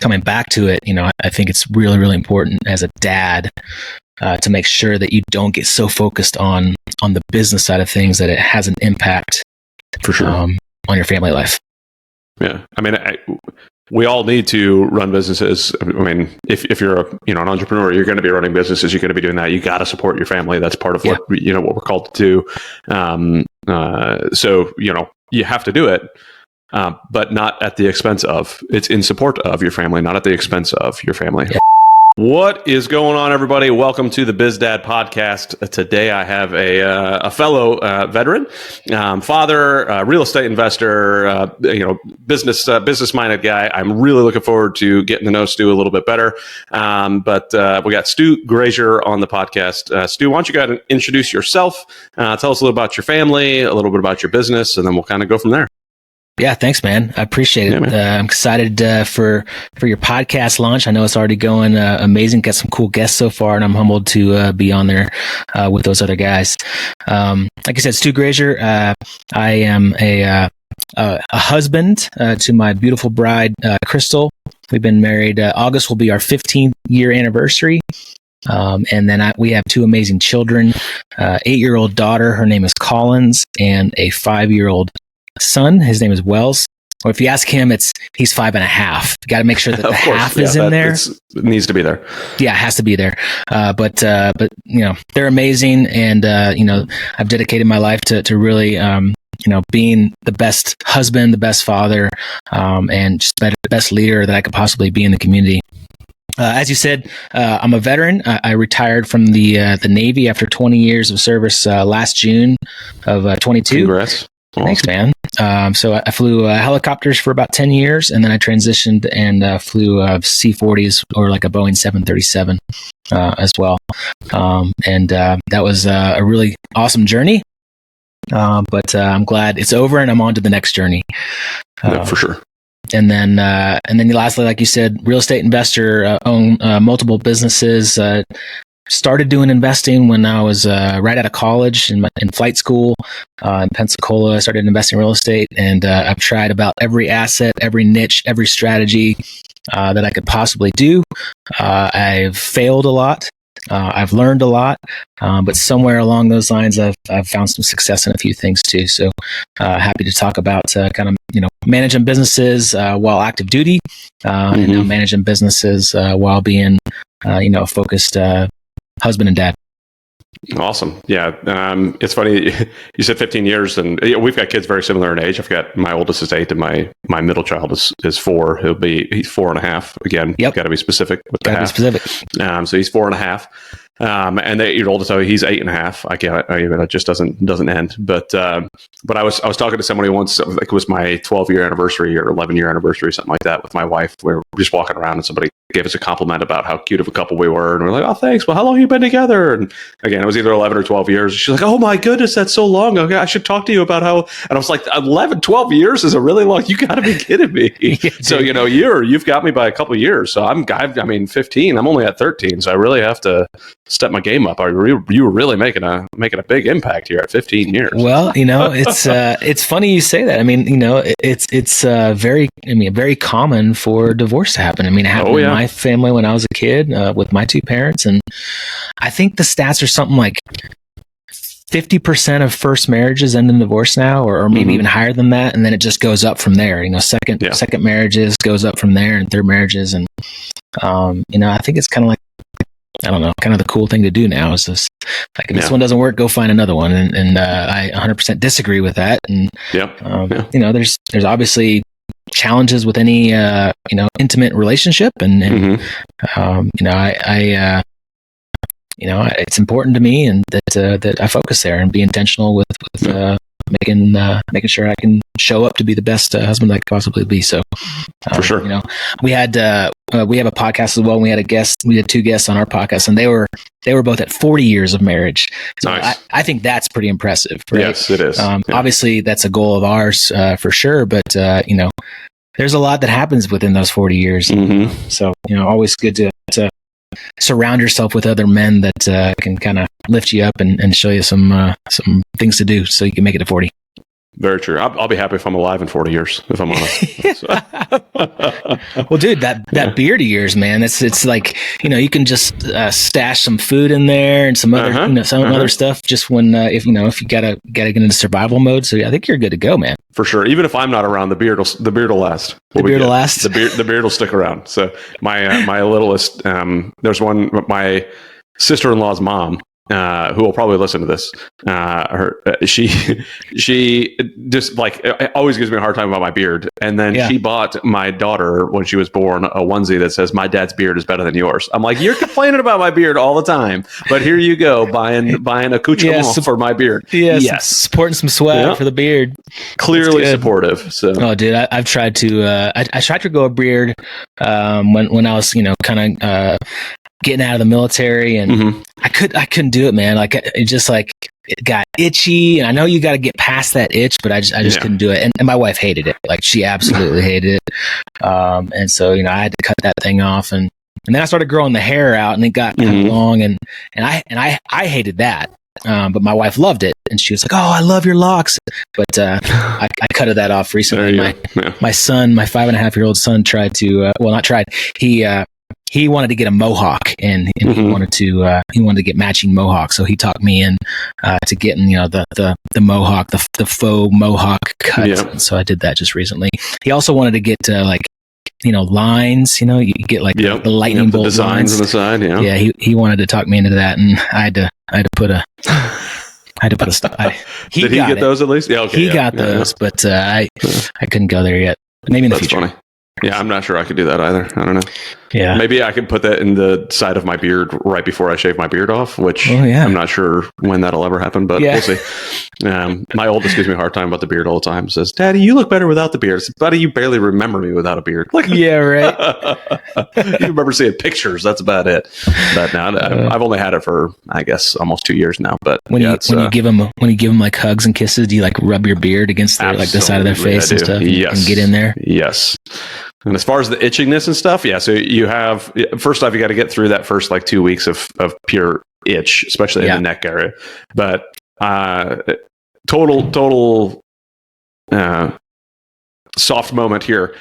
coming back to it, I think it's really, really important as a dad to make sure that you don't get so focused on the business side of things that it has an impact for sure on your family life. Yeah. I mean, we all need to run businesses. I mean, if you're an entrepreneur, you're going to be running businesses. You're going to be doing that. You got to support your family. That's part of what we're called to do. So you have to do it, but not at the expense of. It's in support of your family, not at the expense of your family. Yeah. What is going on, everybody? Welcome to the Biz Dad podcast. Today, I have a fellow veteran, father, real estate investor, business-minded guy. I'm really looking forward to getting to know Stu a little bit better. But we got Stu Grazier on the podcast. Stu, why don't you go ahead and introduce yourself? Tell us a little about your family, a little bit about your business, and then we'll kind of go from there. Yeah, thanks, man. I appreciate it. I'm excited for your podcast launch. I know it's already going amazing. Got some cool guests so far, and I'm humbled to be on there with those other guys. Like I said, Stu Grazier. I am a husband to my beautiful bride, Crystal. We've been married. August will be our 15th year anniversary. And then we have two amazing children, 8-year-old daughter. Her name is Collins, and a 5-year-old son. His name is Wells. Or if you ask him, he's 5.5. You got to make sure that the half is in there. It needs to be there. Yeah, it has to be there. But they're amazing, and I've dedicated my life to really being the best husband, the best father, and just the best leader that I could possibly be in the community. As you said, I'm a veteran. I retired from the Navy after 20 years of service last June of 22. Congrats. Awesome. Thanks, man. So I flew helicopters for about 10 years, and then I transitioned and flew C-40s or like a Boeing 737 as well. That was a really awesome journey. But I'm glad it's over, and I'm on to the next journey. For sure. And then lastly, like you said, real estate investor, own multiple businesses. Started doing investing when I was right out of college in flight school in Pensacola. I started investing in real estate, and I've tried about every asset, every niche, every strategy that I could possibly do. I've failed a lot. I've learned a lot, but somewhere along those lines, I've found some success in a few things too. So happy to talk about managing businesses while active duty, and now managing businesses while being a focused husband and dad. Awesome. Yeah. It's funny. You said 15 years, and we've got kids very similar in age. I've got my oldest is 8, and my middle child is 4. He's 4.5. Again, got to be specific with the half. So he's 4.5. And the 8-year-old, so he's 8.5. It just doesn't end. But I was talking to somebody once, like it was my 12-year anniversary or 11-year anniversary, something like that, with my wife. We were just walking around, and somebody gave us a compliment about how cute of a couple we were, and we're like, "Oh, thanks. Well, how long have you been together?" And again, it was either 11 or 12 years. She's like, "Oh my goodness, that's so long. Okay, I should talk to you about how." And I was like, 11, 12 years is a really long. You got to be kidding me. So you've got me by a couple of years. So I'm 15. I'm only at 13. So I really have to step my game up. You were really making a big impact here at 15 years. Well, it's funny you say that. I mean, it's very common for divorce to happen. I mean, it happened in my family when I was a kid with my two parents, and I think the stats are something like 50% of first marriages end in divorce now, or maybe even higher than that, and then it just goes up from there. Second marriages goes up from there, and third marriages, and I think it's kind of like, I don't know, kind of the cool thing to do now is just like, if this one doesn't work, go find another one. And I 100% disagree with that. And, there's obviously challenges with any, intimate relationship. And it's important to me, and that I focus there and be intentional with making sure I can show up to be the best husband I could possibly be. So, for sure, we have a podcast as well. And we had 2 guests on our podcast, and they were both at 40 years of marriage. So nice. I think that's pretty impressive. Right? Yes, it is. Obviously, that's a goal of ours for sure. But there's a lot that happens within those 40 years. Mm-hmm. So always good to surround yourself with other men that can kind of lift you up and show you some things to do so you can make it to 40. Very true. I'll be happy if I'm alive in 40 years, if I'm honest. Well, dude, that beard of yours, man, it's like, you can just stash some food in there and some other, other stuff just when, if you gotta get into survival mode. So I think you're good to go, man. For sure. Even if I'm not around, the beard will last. The beard will last. The beard will stick around. So my littlest, there's one, my sister-in-law's mom, who will probably listen to this. She just like always gives me a hard time about my beard. And then she bought my daughter when she was born a onesie that says, "My dad's beard is better than yours." I'm like, you're complaining about my beard all the time, but here you go, buying accoutrement for my beard. Yes, supporting some swag for the beard. Clearly supportive. So, oh, dude, I've tried to I tried to grow a beard when I was kind of getting out of the military, and I couldn't do it, man. Like it just like it got itchy, and I know you got to get past that itch, but I just couldn't do it. And my wife hated it. Like she absolutely hated it. And so I had to cut that thing off, and then I started growing the hair out, and it got kind of long, and I hated that. But my wife loved it, and she was like, "Oh, I love your locks." But I cut that off recently. My son, my 5.5-year-old son, tried to not tried. He wanted to get a mohawk, and he wanted to get matching mohawks. So he talked me in to getting the mohawk, the faux mohawk cut. Yeah. So I did that just recently. He also wanted to get lines. You get like the lightning bolt designs on the side. Yeah, yeah. He wanted to talk me into that, and I had to put a. Stop. Did he get those at least? Yeah, okay. He got those, but I couldn't go there yet. Maybe in the future. Funny. Yeah, I'm not sure I could do that either. I don't know. Yeah. Maybe I could put that in the side of my beard right before I shave my beard off, which I'm not sure when that'll ever happen, but we'll see. My oldest gives me a hard time about the beard all the time. Says, "Daddy, you look better without the beard." Says, "Buddy, you barely remember me without a beard." Like, yeah, right. You remember seeing pictures. That's about it. But now I've only had it for, I guess, almost 2 years now. But when you give them like hugs and kisses, do you like rub your beard against their, like the side of their face and stuff, and get in there? Yes. And as far as the itchiness and stuff, so you have, first off, you got to get through that first like 2 weeks of pure itch, especially in the neck area. But total soft moment here.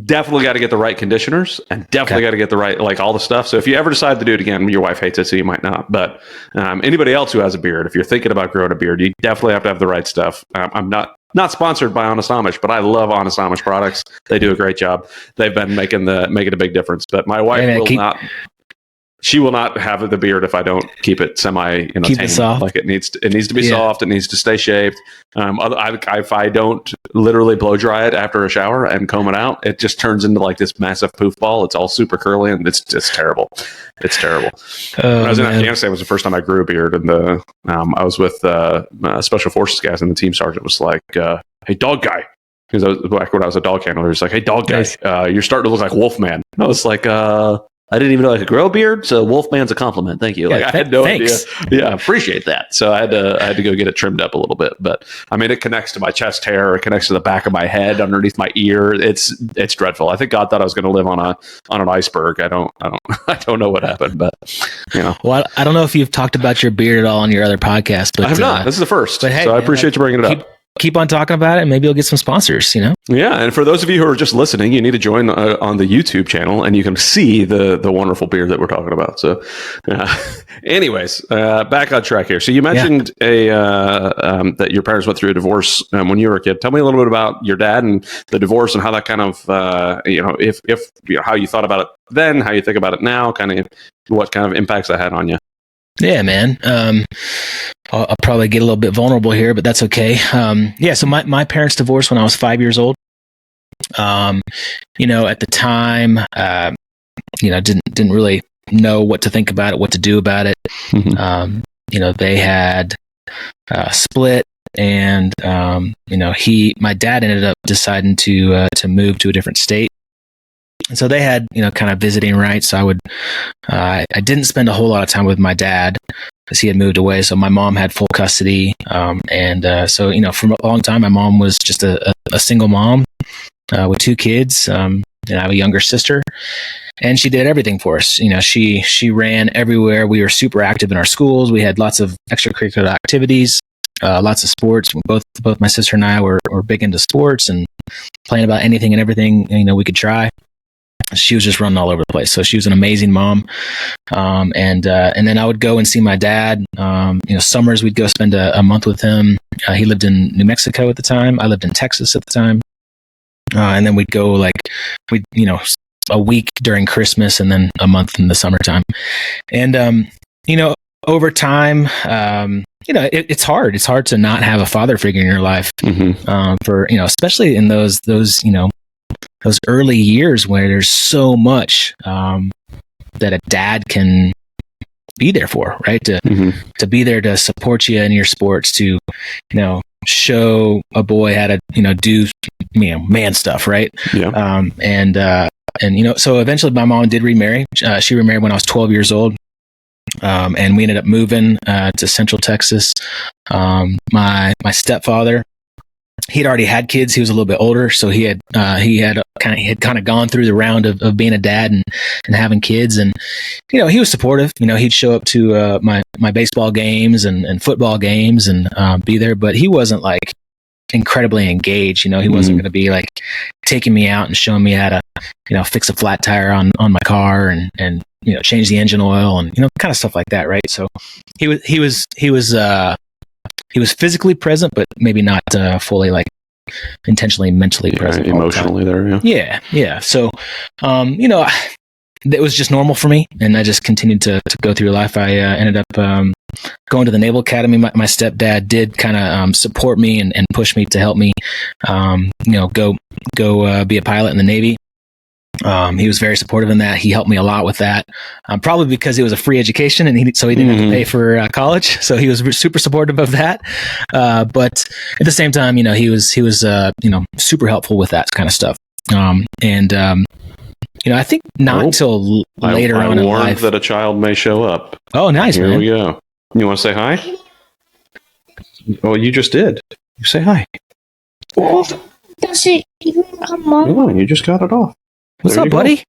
Definitely got to get the right conditioners, and definitely got to get the right, like all the stuff. So if you ever decide to do it again, your wife hates it, so you might not. But anybody else who has a beard, if you're thinking about growing a beard, you definitely have to have the right stuff. I'm not sponsored by Honest Amish, but I love Honest Amish products. They do a great job. They've been making a big difference. But my wife she will not have the beard if I don't keep it keep it soft. Like it needs to be soft. It needs to stay shaved. If I don't literally blow dry it after a shower and comb it out, it just turns into like this massive poof ball. It's all super curly, and it's terrible. It's terrible. When I was in Afghanistan, was the first time I grew a beard, and I was with special forces guys, and the team sergeant was like, "Hey, dog guy." Because back when I was a dog handler, he was like, "Hey, dog guy, you're starting to look like Wolfman." And I was like, I didn't even know I could grow a beard, so Wolfman's a compliment. Thank you. Yeah, I had no idea. Yeah, I appreciate that. So I had to go get it trimmed up a little bit. But I mean, it connects to my chest hair. It connects to the back of my head, underneath my ear. It's dreadful. I think God thought I was going to live on an iceberg. I don't know what happened, but Well, I don't know if you've talked about your beard at all on your other podcast, but I have not. This is the first. But hey, so I appreciate you bringing it up. Keep on talking about it, and maybe you'll get some sponsors, Yeah, and for those of you who are just listening, you need to join on the YouTube channel, and you can see the wonderful beard that we're talking about. So, anyways, back on track here. So you mentioned that your parents went through a divorce when you were a kid. Tell me a little bit about your dad and the divorce, and how that kind of if how you thought about it then, how you think about it now, kind of what kind of impacts that had on you. Yeah, man. I'll probably get a little bit vulnerable here, but that's okay. So my parents divorced when I was 5 years old. At the time, didn't really know what to think about it, what to do about it. They had split, and my dad ended up deciding to move to a different state. And so they had, kind of visiting rights. So I didn't spend a whole lot of time with my dad because he had moved away. So my mom had full custody. So for a long time, my mom was just a single mom with 2 kids. And I have a younger sister, and she did everything for us. She ran everywhere. We were super active in our schools. We had lots of extracurricular activities. lots of sports. Both my sister and I were big into sports and playing about anything and everything, we could try. She was just running all over the place. So she was an amazing mom. And then I would go and see my dad. Summers we'd go spend a month with him. He lived in New Mexico at the time. I lived in Texas at the time. And then we'd go a week during Christmas and then a month in the summertime. And, over time, it's hard. It's hard to not have a father figure in your life, for, especially in those early years where there's so much that a dad can be there for, right? To be there to support you in your sports, to show a boy how to do man stuff, right? Yeah. So eventually my mom did remarry. She remarried when I was 12 years old. And we ended up moving to Central Texas. My stepfather, he'd already had kids. He was a little bit older, so he had kind of gone through the round of being a dad and having kids. And he was supportive. He'd show up to my baseball games and football games and be there, but he wasn't like incredibly engaged. He wasn't going to be like taking me out and showing me how to fix a flat tire on my car and change the engine oil and kind of stuff like that, right? So he was physically present, but maybe not fully like intentionally mentally present, emotionally there. Yeah. So it was just normal for me, and I just continued to go through life. I ended up going to the Naval Academy. My stepdad did kind of support me and push me to help me go be a pilot in the Navy. He was very supportive in that. He helped me a lot with that, probably because it was a free education, and so he didn't have to pay for college. So he was super supportive of that. But at the same time, he was super helpful with that kind of stuff. I think not until later on in life that a child may show up. Oh, nice, Here man. we go. You want to say hi? Oh, you just did. You say hi. Does it even come on? No, you just got it off. What's up, buddy?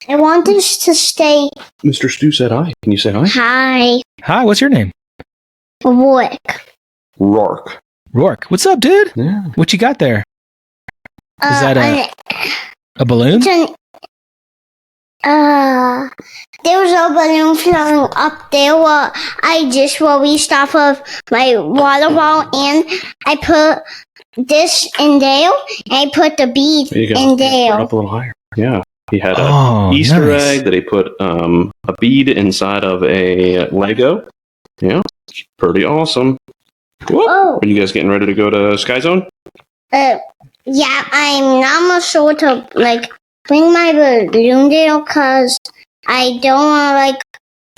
I want this to stay. Mr. Stu said hi. Can you say hi? Hi. Hi, what's your name? Rourke. Rourke. What's up, dude? Yeah. What you got there? Is that a balloon? There was a balloon flying up there where we stopped off my water bottle, and I put this in there, and I put the bead in there. Up a little higher. Yeah. He had an Easter egg that he put a bead inside of a Lego. Yeah. Pretty awesome. Oh. Are you guys getting ready to go to Sky Zone? Yeah, I'm not sure to bring my balloon there because I don't want to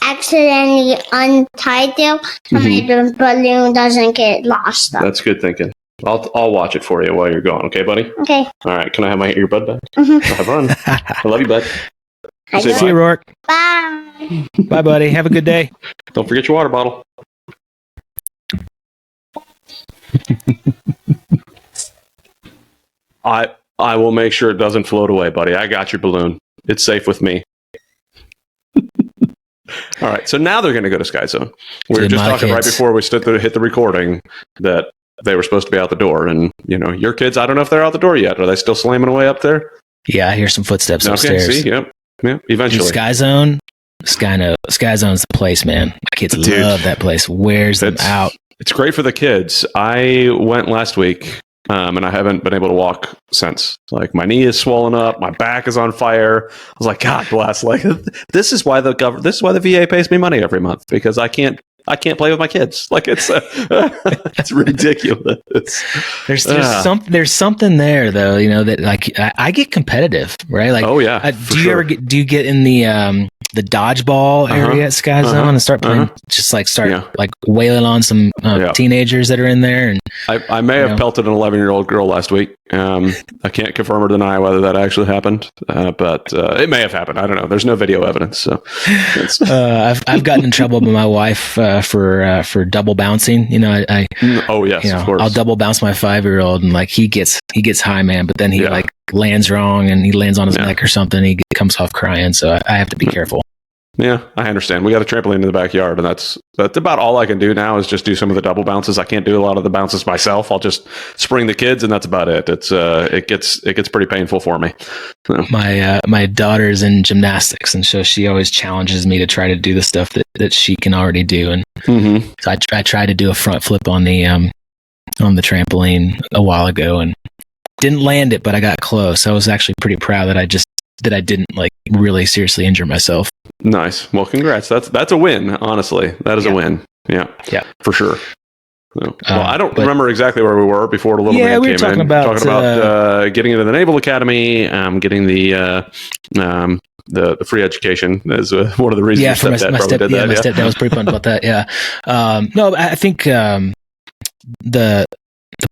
accidentally untie there so my balloon doesn't get lost. That's good thinking. I'll watch it for you while you're gone. Okay, buddy? Okay. All right. Can I have my earbud back? Have fun. I love you, bud. See you, Rourke. Bye. Bye, buddy. Have a good day. Don't forget your water bottle. I will make sure it doesn't float away, buddy. I got your balloon. It's safe with me. All right. So now they're going to go to Sky Zone. We were just talking right before we hit the recording that they were supposed to be out the door. And, your kids, I don't know if they're out the door yet. Are they still slamming away up there? Yeah, I hear some footsteps upstairs. See? Yep. Eventually. Sky Zone. Sky Zone's the place, man. My kids love that place. Wears them out. It's great for the kids. I went last week, and I haven't been able to walk since. My knee is swollen up, my back is on fire. I was like, God bless. This is why the VA pays me money every month, because I can't play with my kids. It's ridiculous. There's something there though, that I get competitive, right? Oh yeah. Do you get in the dodgeball area at Sky Zone and start playing, wailing on some teenagers that are in there? And I may have pelted an 11-year-old girl last week. I can't confirm or deny whether that actually happened, but it may have happened. I don't know. There's no video evidence. So I've gotten in trouble with my wife for double bouncing. Of course. I'll double bounce my 5-year-old, and he gets high, man, but then he lands wrong and he lands on his neck or something. He comes off crying, so I have to be careful. Yeah, I understand. We got a trampoline in the backyard, and that's about all I can do now is just do some of the double bounces. I can't do a lot of the bounces myself. I'll just spring the kids, and that's about it. It gets pretty painful for me. So. My daughter's in gymnastics, and so she always challenges me to try to do the stuff that she can already do. And so I tried to do a front flip on the trampoline a while ago, and didn't land it, but I got close. I was actually pretty proud that I didn't like really seriously injure myself. Nice. Well, congrats. That's a win. Honestly, that is a win. Yeah, for sure. So, well, I don't remember exactly where we were before the little man we came were talking in. about Getting into the Naval Academy, getting the free education is one of the reasons. Yeah, for my stepdad was pretty pumped about that. Yeah. No, I think the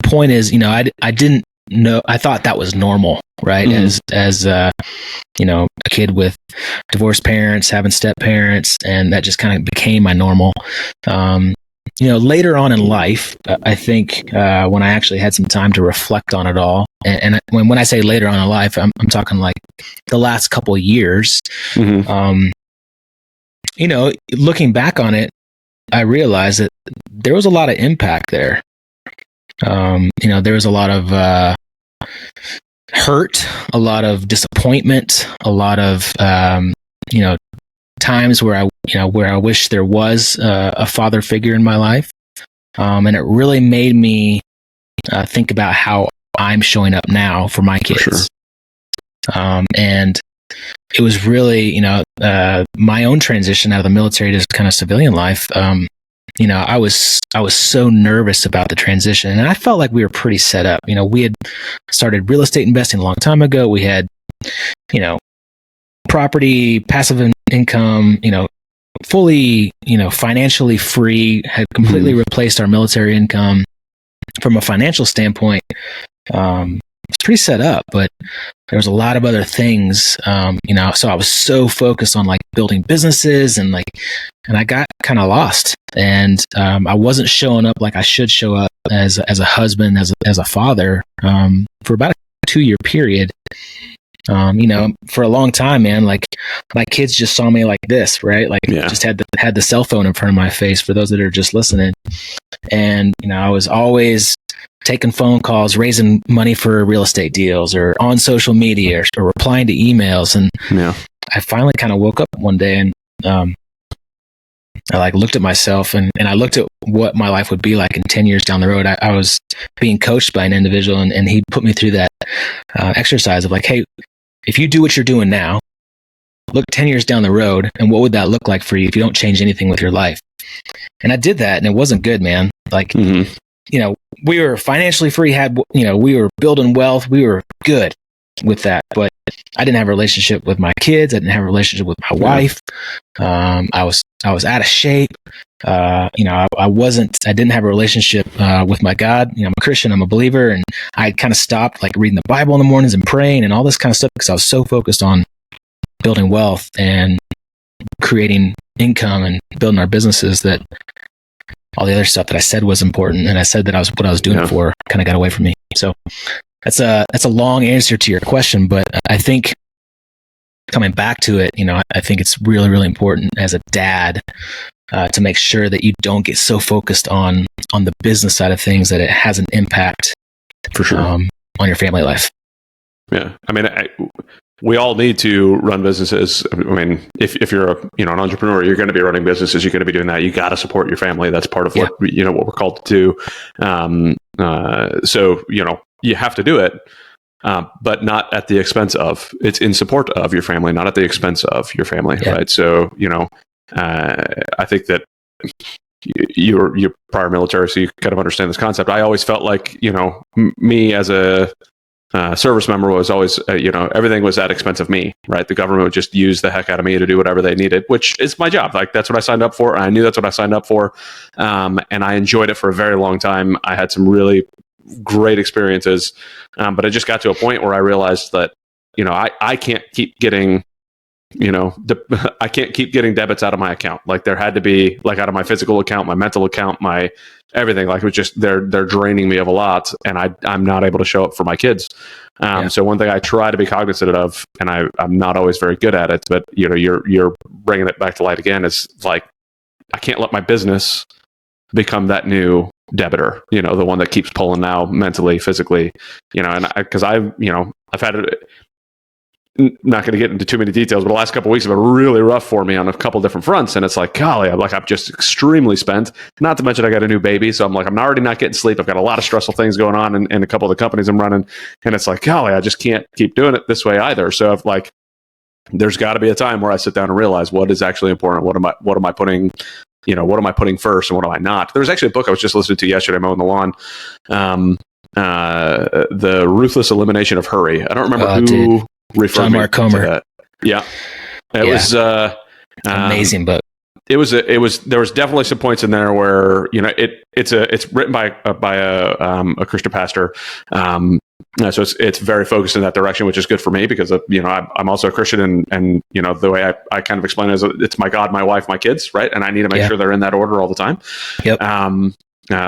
point is, I didn't know. I thought that was normal, right? As a kid with divorced parents, having step parents, and that just kind of became my normal. Later on in life, I think when I actually had some time to reflect on it all, and when I say later on in life, I'm talking like the last couple of years. Looking back on it, I realized that there was a lot of impact there. There was a lot of hurt, a lot of disappointment, a lot of times where I wish there was a father figure in my life, and it really made me think about how I'm showing up now for my kids. For sure. And it was really my own transition out of the military to kind of civilian life. I was so nervous about the transition, and I felt like we were pretty set up. We had started real estate investing a long time ago. We had, property, passive income, fully, financially free, had completely replaced our military income. From a financial standpoint, it's pretty set up, but there was a lot of other things, so I was so focused on like building businesses and I got kind of lost, and I wasn't showing up like I should show up as a husband, as a father, for about a 2-year period. For a long time, man, like my kids just saw me like this, right? Like just had the cell phone in front of my face for those that are just listening. And, I was always taking phone calls, raising money for real estate deals, or on social media, or replying to emails. And I finally kind of woke up one day and, I looked at myself and I looked at what my life would be like in 10 years down the road. I was being coached by an individual, and he put me through that exercise of like, hey, if you do what you're doing now, look 10 years down the road, and what would that look like for you if you don't change anything with your life? And I did that, and it wasn't good, man. We were financially free, we were building wealth, we were good with that, but I didn't have a relationship with my kids. I didn't have a relationship with my wife. I was out of shape. I didn't have a relationship with my God. I'm a Christian, I'm a believer, and I kind of stopped reading the Bible in the mornings and praying and all this kind of stuff because I was so focused on building wealth and creating income and building our businesses that all the other stuff that I said was important and I said that what I was doing it for kind of got away from me. So that's a long answer to your question, but I think coming back to it, I think it's really, really important as a dad to make sure that you don't get so focused on the business side of things that it has an impact for sure on your family life. Yeah, I mean, we all need to run businesses. I mean, if you're an entrepreneur, you're going to be running businesses. You're going to be doing that. You got to support your family. That's part of what we're called to do. So you have to do it, but not at the expense of. It's in support of your family, not at the expense of your family, right? So I think that you're prior military, so you kind of understand this concept. I always felt like me as a service member was always, everything was at expense of me, right? The government would just use the heck out of me to do whatever they needed, which is my job. That's what I signed up for. And I knew that's what I signed up for. And I enjoyed it for a very long time. I had some really great experiences. But I just got to a point where I realized that, I can't keep getting I can't keep getting debits out of my account. Like there had to be like out of my physical account, my mental account, my everything. Like it was just they're draining me of a lot, and I'm not able to show up for my kids. So one thing I try to be cognizant of, and I'm not always very good at it, but you're bringing it back to light again. Is like I can't let my business become that new debitor, the one that keeps pulling now mentally, physically, and because I've had it. Not going to get into too many details, but the last couple of weeks have been really rough for me on a couple different fronts. And it's like, golly, I'm just extremely spent. Not to mention I got a new baby. So I'm already not getting sleep. I've got a lot of stressful things going on in a couple of the companies I'm running. And it's like, golly, I just can't keep doing it this way either. So if there's got to be a time where I sit down and realize what is actually important. What am I putting first and what am I not? There was actually a book I was just listening to yesterday, mowing the lawn. The Ruthless Elimination of Hurry. I don't remember who referred me to that. Yeah. It was amazing book. There was definitely some points in there where, it's written by a Christian pastor. So it's very focused in that direction, which is good for me because, I'm also a Christian and the way I kind of explain it is it's my God, my wife, my kids, right? And I need to make sure they're in that order all the time. Yep.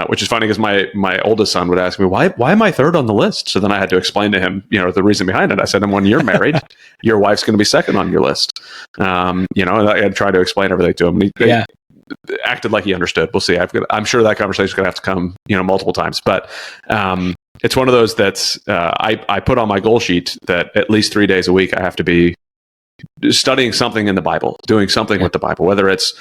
Which is funny because my oldest son would ask me, why am I third on the list? So then I had to explain to him, the reason behind it. I said, and when you're married, your wife's going to be second on your list. And I had to try to explain everything to him. He acted like he understood. We'll see. I'm sure that conversation is going to have to come, multiple times. But it's one of those that's I put on my goal sheet that at least 3 days a week I have to be studying something in the Bible, doing something with the Bible, whether it's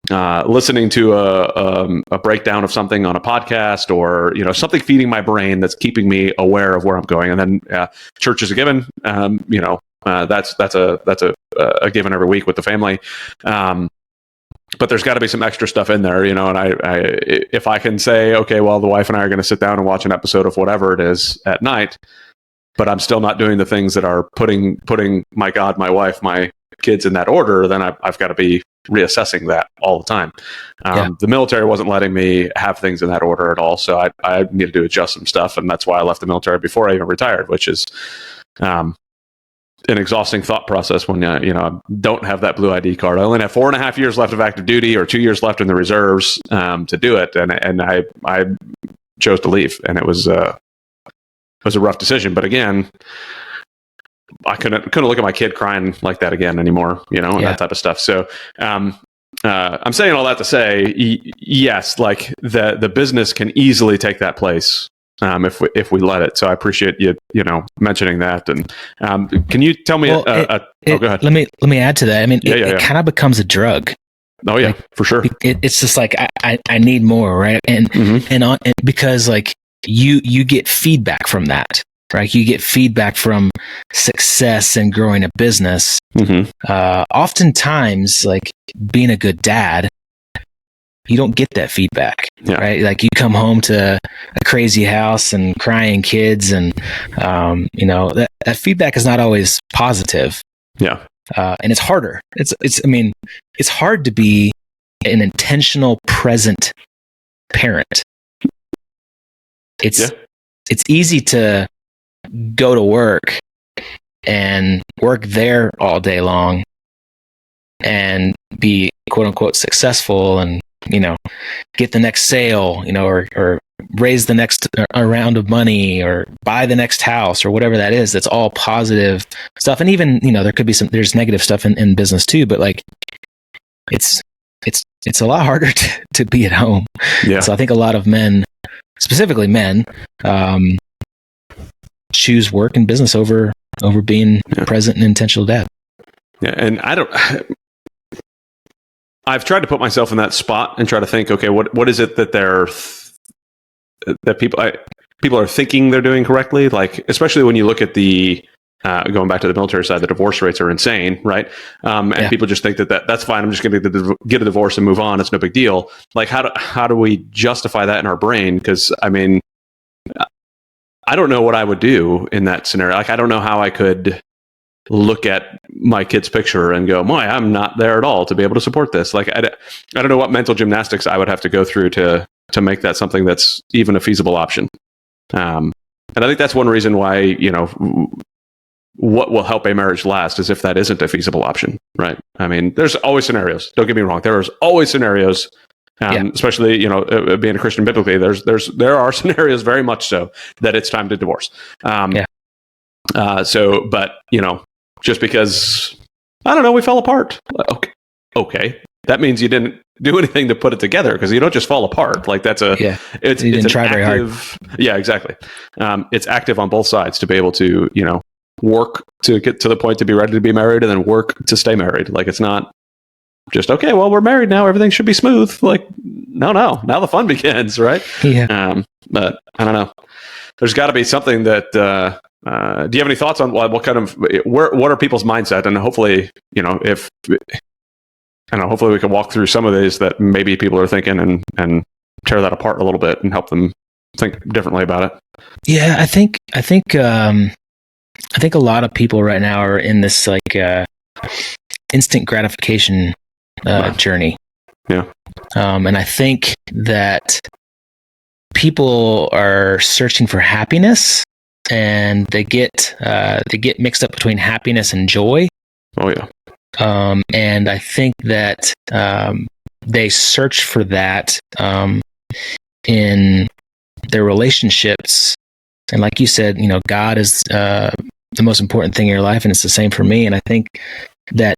listening to a breakdown of something on a podcast or something feeding my brain that's keeping me aware of where I'm going. And then church is a given. That's a given every week with the family. But there's got to be some extra stuff in there, and if I can say, okay, well, the wife and I are going to sit down and watch an episode of whatever it is at night, but I'm still not doing the things that are putting my God, my wife, my kids in that order, then I've got to be reassessing that all the time. The military wasn't letting me have things in that order at all. So I needed to adjust some stuff. And that's why I left the military before I even retired, which is an exhausting thought process when I don't have that blue ID card. I only have 4.5 years left of active duty or 2 years left in the reserves to do it. And I chose to leave. And it was a rough decision. But again, I couldn't look at my kid crying like that again anymore, and that type of stuff. So, I'm saying all that to say, yes, like the business can easily take that place, if we let it. So I appreciate you, mentioning that. And, can you tell me, go ahead. Let me add to that. I mean, it kind of becomes a drug. Oh yeah, for sure. It's just like, I need more. Right. And, and because like you get feedback from that. Right, you get feedback from success and growing a business. Oftentimes, like being a good dad, you don't get that feedback. Right, like you come home to a crazy house and crying kids, and that feedback is not always positive. And it's harder. It's hard to be an intentional, present parent. It's easy to go to work and work there all day long and be quote unquote successful and, get the next sale, or raise the next round of money or buy the next house or whatever that is. That's all positive stuff. And even, there could be there's negative stuff in business too, but like it's a lot harder to be at home. So I think a lot of men, specifically men, choose work and business over being present and intentional dad. And I've tried to put myself in that spot and try to think, okay, what is it that people are thinking they're doing correctly? Like, especially when you look at the going back to the military side, the divorce rates are insane, right? And people just think that's fine. I'm just going to get a divorce and move on. It's no big deal. Like, how do we justify that in our brain? Because I don't know what I would do in that scenario. Like, I don't know how I could look at my kid's picture and go, "Boy, I'm not there at all to be able to support this." Like, I don't know what mental gymnastics I would have to go through to make that something that's even a feasible option. And I think that's one reason why, what will help a marriage last is if that isn't a feasible option, right? I mean, there's always scenarios. Don't get me wrong. There's always scenarios, especially, being a Christian biblically, there are scenarios very much so that it's time to divorce. But just because, I don't know, we fell apart. Okay. That means you didn't do anything to put it together, because you don't just fall apart. Like it's didn't try very hard. Yeah, exactly. It's active on both sides to be able to, work to get to the point to be ready to be married, and then work to stay married. Like, it's not just, okay, well, we're married now, everything should be smooth. Like, no, now the fun begins, right? Yeah. But I don't know. There's got to be something that, do you have any thoughts on what kind of, what are people's mindset? And hopefully, hopefully we can walk through some of these that maybe people are thinking, and tear that apart a little bit and help them think differently about it. Yeah, I think a lot of people right now are in this instant gratification journey. Yeah. And I think that people are searching for happiness, and they get mixed up between happiness and joy. Oh yeah. And I think that they search for that in their relationships. And like you said, God is the most important thing in your life, and it's the same for me. And I think that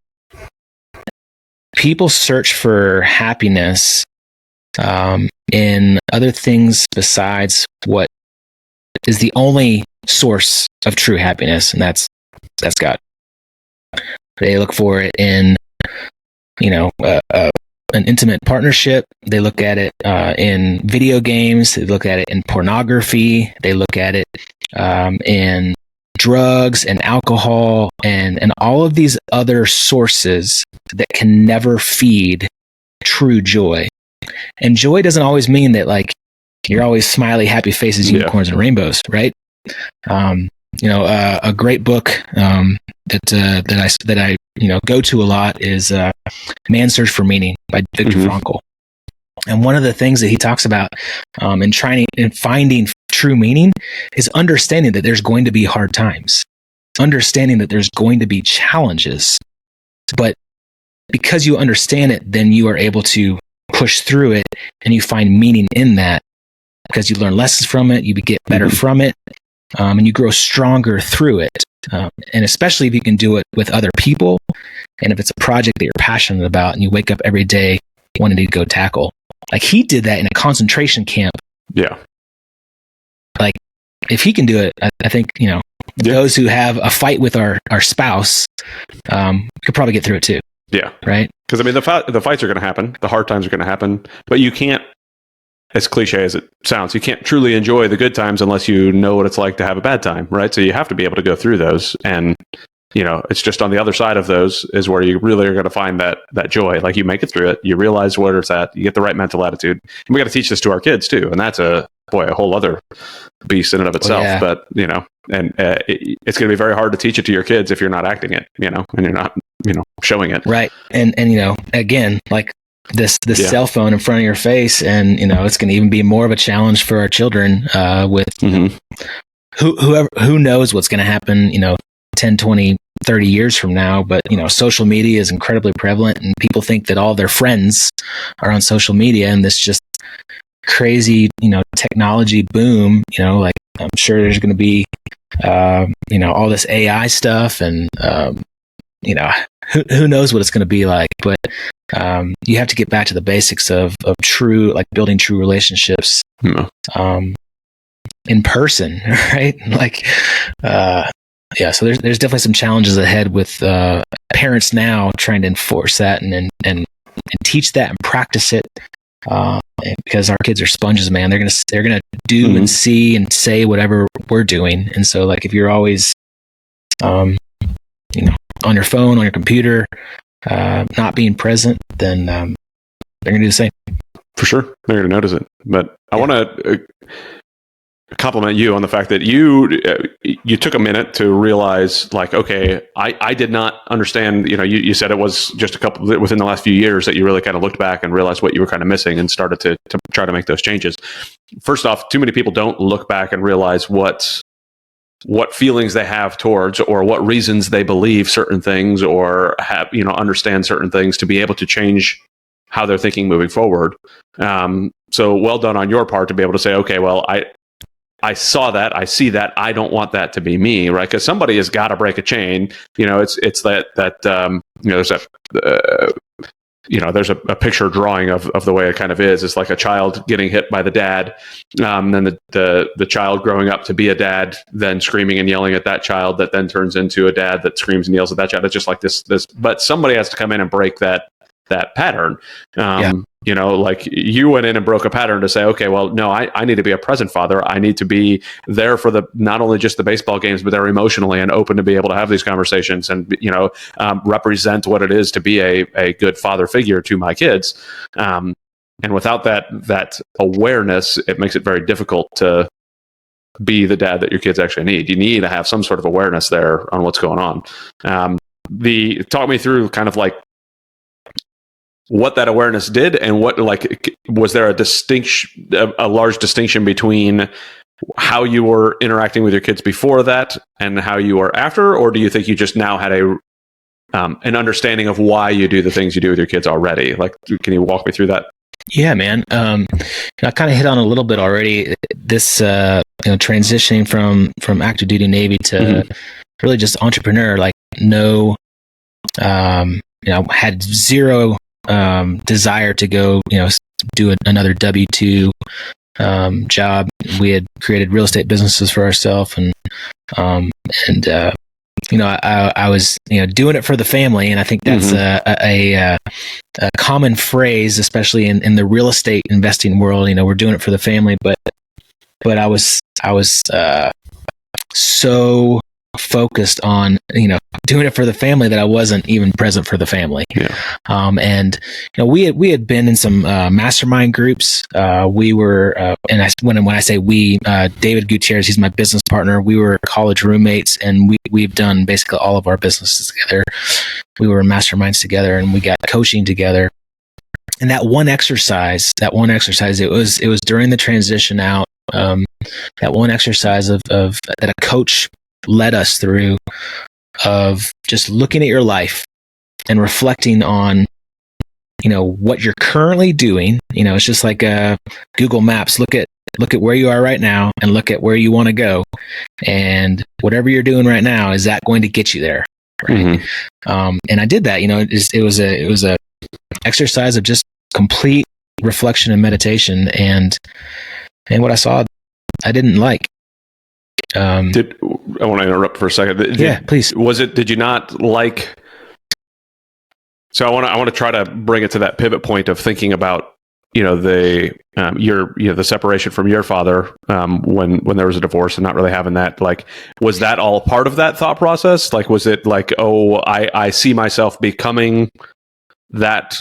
people search for happiness in other things besides what is the only source of true happiness, and that's God. They look for it in, an intimate partnership. They look at it in video games. They look at it in pornography. They look at it in drugs and alcohol and all of these other sources that can never feed true joy. And joy doesn't always mean that you're always smiley, happy faces, unicorns, and rainbows, right? A great book that I go to a lot is Man's Search for Meaning by Viktor Frankl. And one of the things that he talks about in finding true meaning is understanding that there's going to be hard times, understanding that there's going to be challenges, but because you understand it, then you are able to push through it, and you find meaning in that because you learn lessons from it, you get better from it, and you grow stronger through it. And especially if you can do it with other people, and if it's a project that you're passionate about, and you wake up every day wanting to go tackle. Like he did that in a concentration camp. Yeah. Like if he can do it, I think, those who have a fight with our spouse could probably get through it too. Yeah. Right. Because the fights are going to happen. The hard times are going to happen, but you can't, as cliche as it sounds, you can't truly enjoy the good times unless you know what it's like to have a bad time. Right. So you have to be able to go through those, and it's just on the other side of those is where you really are going to find that joy. Like you make it through it, you realize where it's at, you get the right mental attitude. And we got to teach this to our kids too. And that's a whole other beast in and of itself. Yeah. But, it's going to be very hard to teach it to your kids if you're not acting it, and you're not, showing it. Right. And again, like this cell phone in front of your face, and, it's going to even be more of a challenge for our children with who knows what's going to happen, 10, 20, 30 years from now. But, social media is incredibly prevalent, and people think that all their friends are on social media, and this just crazy, technology boom, like I'm sure there's going to be, all this AI stuff, and, who knows what it's going to be like, but you have to get back to the basics of true, like building true relationships in person, right? Like, so there's definitely some challenges ahead with parents now trying to enforce that and teach that and practice it, because our kids are sponges, man. They're gonna do and see and say whatever we're doing, and so like if you're always, on your phone, on your computer, not being present, then they're gonna do the same. For sure, they're gonna notice it. But I want to compliment you on the fact that you took a minute to realize, like, okay, I did not understand. You said it was just within the last few years that you really kind of looked back and realized what you were kind of missing and started to try to make those changes. First off, too many people don't look back and realize what what feelings they have towards, or what reasons they believe certain things, or have, understand certain things, to be able to change how they're thinking moving forward. So well done on your part to be able to say, okay, well, I saw that, I see that, I don't want that to be me, right? Because somebody has got to break a chain. It's there's a picture drawing of the way it kind of is. It's like a child getting hit by the dad, then the child growing up to be a dad, then screaming and yelling at that child, that then turns into a dad that screams and yells at that child. It's just like this. But somebody has to come in and break that pattern. Like you went in and broke a pattern to say, okay, well, no, I need to be a present father. I need to be there for not only just the baseball games, but there emotionally and open to be able to have these conversations and, represent what it is to be a good father figure to my kids. And without that awareness, it makes it very difficult to be the dad that your kids actually need. You need to have some sort of awareness there on what's going on. Talk me through kind of like what that awareness did, and what, like, was there a large distinction between how you were interacting with your kids before that and how you are after, or do you think you just now had an understanding of why you do the things you do with your kids already? Like, can you walk me through that? Yeah, man. I kind of hit on a little bit already. This transitioning from active duty Navy to really just entrepreneur. Like, had zero desire to go, do another W-2 job. We had created real estate businesses for ourselves, and I was doing it for the family, and I think that's a common phrase, especially in the real estate investing world. We're doing it for the family, but I was so focused on doing it for the family that I wasn't even present for the family. And we had been in some mastermind groups. We were and when I say we, David Gutierrez, he's my business partner. We were college roommates, and we've done basically all of our businesses together. We were in masterminds together, and we got coaching together. And that one exercise, it was during the transition out. That one exercise of that a coach led us through, of just looking at your life and reflecting on, what you're currently doing. It's just like Google Maps. Look at where you are right now and look at where you want to go. And whatever you're doing right now, is that going to get you there? Right. And I did that. It was a exercise of just complete reflection and meditation. And what I saw, I didn't like. I want to interrupt for a second. Please. Did you not like? So I want to try to bring it to that pivot point of thinking about, the separation from your father, when there was a divorce, and not really having that. Like, was that all part of that thought process? Like, was it like, oh, I see myself becoming that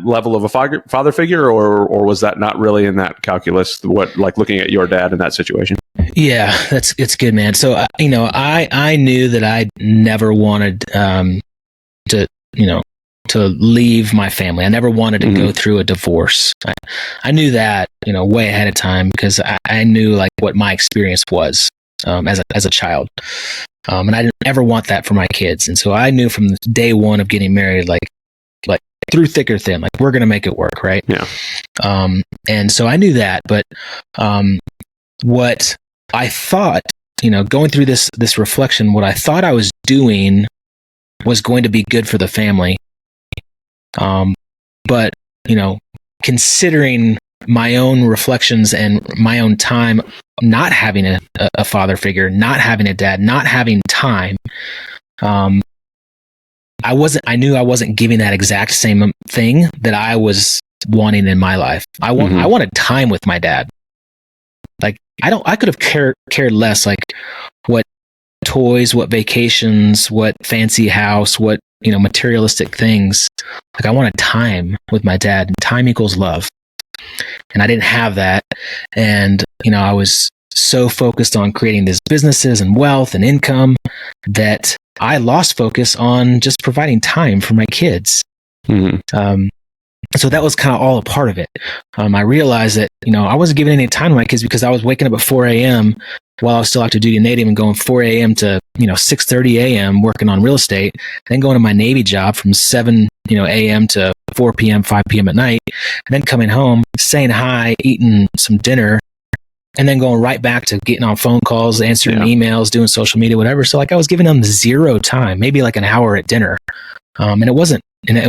level of a father figure, or was that not really in that calculus? Like looking at your dad in that situation? Yeah, it's good, man. So I knew that I never wanted to leave my family. I never wanted to go through a divorce. I knew that way ahead of time, because I knew like what my experience was as a child, and I didn't ever want that for my kids. And so I knew from day one of getting married, like through thick or thin, like, we're going to make it work. Right. Yeah. And so I knew that, but, what I thought, going through this reflection, what I thought I was doing was going to be good for the family. But, considering my own reflections and my own time, not having a father figure, not having a dad, not having time, I knew I wasn't giving that exact same thing that I was wanting in my life. I wanted time with my dad. Like, I could have cared less, like, what toys, what vacations, what fancy house, what, materialistic things. Like, I wanted time with my dad, and time equals love. And I didn't have that. And, I was so focused on creating these businesses and wealth and income that I lost focus on just providing time for my kids. So that was kind of all a part of it. I realized that, I wasn't giving any time to my kids because I was waking up at 4 a.m., while I was still active duty Native and going 4 a.m. to 6:30 a.m. working on real estate, then going to my Navy job from 7 a.m. to 4 p.m., 5 p.m. at night, and then coming home, saying hi, eating some dinner, and then going right back to getting on phone calls, answering emails, doing social media, whatever. So like I was giving them zero time, maybe like an hour at dinner. And it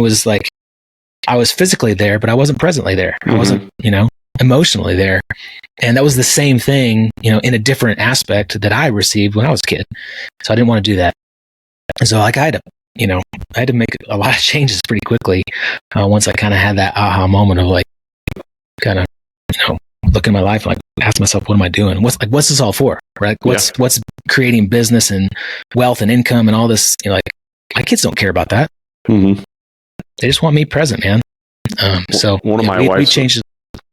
was like I was physically there, but I wasn't presently there. I wasn't, emotionally there. And that was the same thing, in a different aspect that I received when I was a kid. So I didn't want to do that. And so like I had to make a lot of changes pretty quickly once I kind of had that aha moment of like, kind of, look at my life and like ask myself, what am I doing? What's this all for? Right? What's creating business and wealth and income and all this? Like my kids don't care about that. Mm-hmm. They just want me present, man. So one of my we changed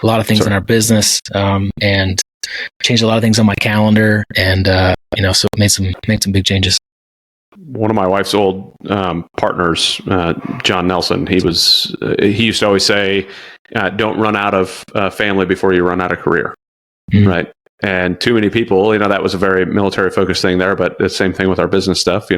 a lot of things in our business and changed a lot of things on my calendar, and so made some big changes. One of my wife's old partners, John Nelson, he used to always say, "Don't run out of family before you run out of career." Mm-hmm. Right? And too many people, that was a very military focused thing there, but the same thing with our business stuff.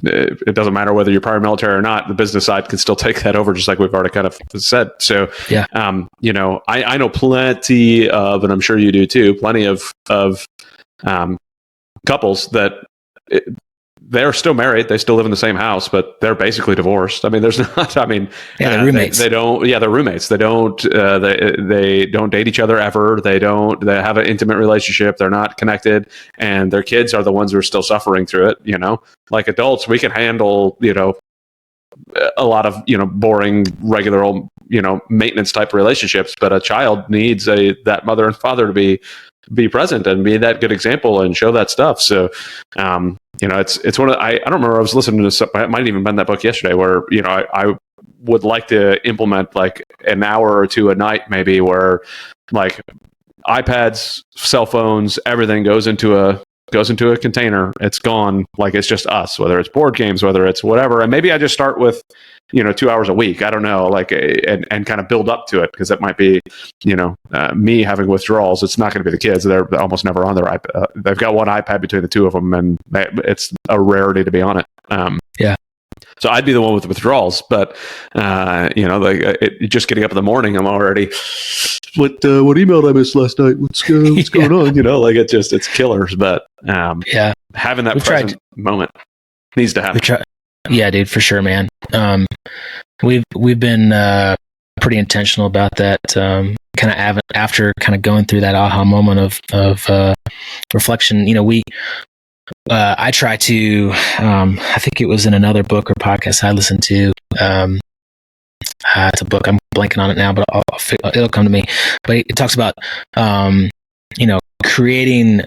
It doesn't matter whether you're prior military or not, the business side can still take that over, just like we've already kind of said. So, I know plenty of, and I'm sure you do too, plenty of couples that they're still married, they still live in the same house, but they're basically divorced. I mean, there's not. I mean, they're roommates. They don't. Yeah, they're roommates. They don't. They don't date each other ever. They don't. They have an intimate relationship. They're not connected, and their kids are the ones who are still suffering through it. Like adults, we can handle a lot of boring, regular old maintenance type relationships, but a child needs that mother and father to be present and be that good example and show that stuff. So, it's one of I don't remember. I was listening to some, it might have even been that book yesterday where I would like to implement like an hour or two a night, maybe, where like iPads, cell phones, everything goes into a container. It's gone. Like it's just us, whether it's board games, whether it's whatever. And maybe I just start with 2 hours a week. I don't know, like and kind of build up to it, because it might be me having withdrawals. It's not going to be the kids. They're almost never on their iPad. They've got one iPad between the two of them, and it's a rarity to be on it. So I'd be the one with the withdrawals, but just getting up in the morning, I'm already what email I missed last night? What's going on? Like it's killers. But having that present moment needs to happen. Yeah, dude, for sure, man. We've been pretty intentional about that. Kind of after kind of going through that aha moment of reflection. I try to. I think it was in another book or podcast I listened to. It's a book. I'm blanking on it now, but it'll come to me. But it talks about creating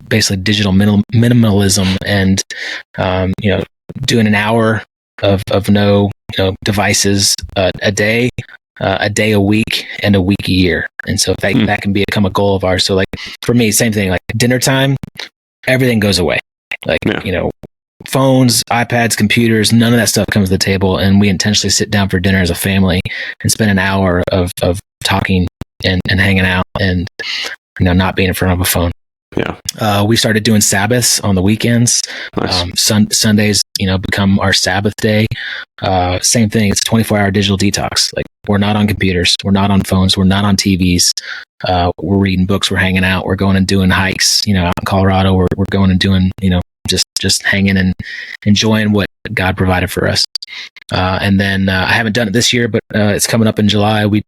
basically digital minimalism and doing an hour of no devices a day a week, and a week a year. And so that can become a goal of ours. So like for me, same thing, like dinner time, everything goes away. Like, phones, iPads, computers, none of that stuff comes to the table. And we intentionally sit down for dinner as a family and spend an hour of talking and hanging out and, not being in front of a phone. Yeah. We started doing Sabbaths on the weekends. Nice. Sundays, become our Sabbath day. Same thing. It's 24-hour digital detox. Like we're not on computers. We're not on phones. We're not on TVs. We're reading books. We're hanging out. We're going and doing hikes, out in Colorado. We're going and doing, just hanging and enjoying what God provided for us. And then I haven't done it this year, but it's coming up in July. We'd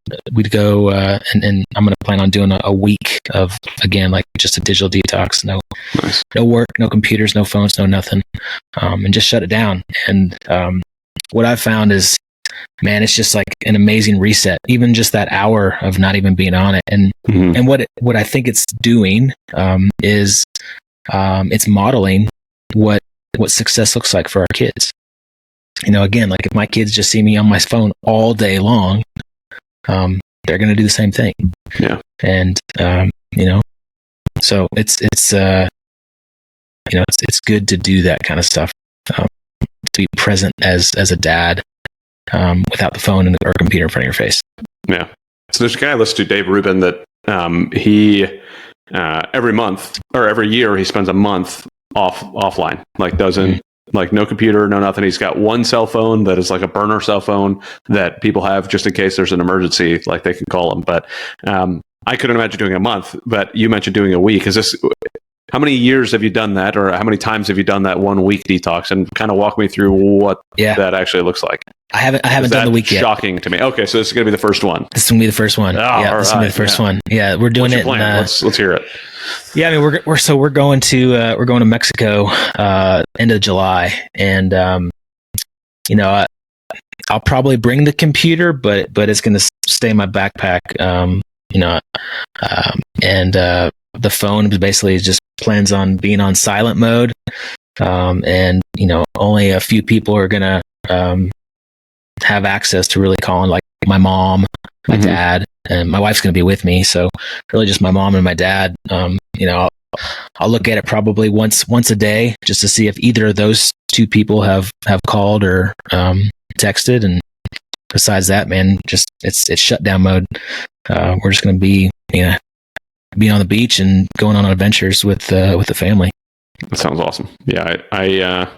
go and I'm going to plan on doing a week of, again, like just a digital detox. No work, no computers, no phones, no nothing, and just shut it down. And what I've found is, man, it's just like an amazing reset. Even just that hour of not even being on it, and and what I think it's doing is it's modeling what success looks like for our kids. Again, like if my kids just see me on my phone all day long, they're going to do the same thing. Yeah. And, so it's good to do that kind of stuff, to be present as a dad, without the phone or computer in front of your face. Yeah. So there's a guy I listened to, Dave Rubin, that he every month or every year he spends a month offline, like doesn't like no computer, no nothing. He's got one cell phone that is like a burner cell phone that people have just in case there's an emergency, like they can call him. But I couldn't imagine doing a month, but you mentioned doing a week. Is this, how many years have you done that, or how many times have you done that 1 week detox? And kind of walk me through what that actually looks like. I haven't done the week yet. Shocking to me. Okay, so this is going to be the first one. This is going to be the first one. Oh, yeah, this is going to be the first one. Yeah, we're doing it. Let's hear it. Yeah, I mean we're going to Mexico end of July, and I'll probably bring the computer, but it's going to stay in my backpack. The phone basically just plans on being on silent mode, and only a few people are going to have access to really calling, like my mom, my dad, and my wife's going to be with me. So really just my mom and my dad. I'll look at it probably once a day just to see if either of those two people have called or texted. And besides that, man, just it's shutdown mode. We're just going to be being on the beach and going on adventures with the family. That sounds awesome. Yeah,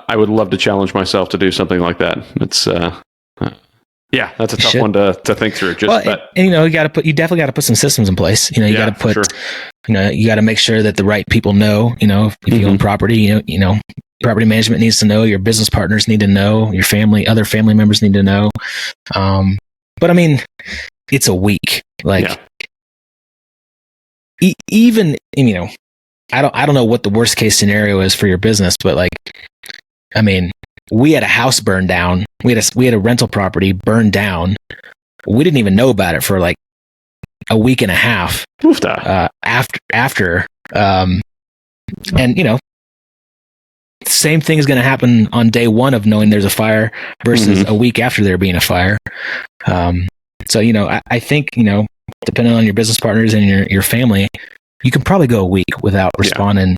I would love to challenge myself to do something like that. It's that's a tough one to think through. You definitely got to put some systems in place. You got to put, you got to make sure that the right people know. If you own property, property management needs to know. Your business partners need to know. Your other family members need to know. But I mean, it's a week. Even I don't know what the worst case scenario is for your business, but I mean, we had a house burn down. We had a rental property burned down. We didn't even know about it for like a week and a half after. And same thing is going to happen on day one of knowing there's a fire versus a week after there being a fire. So I think depending on your business partners and your family, you can probably go a week without responding.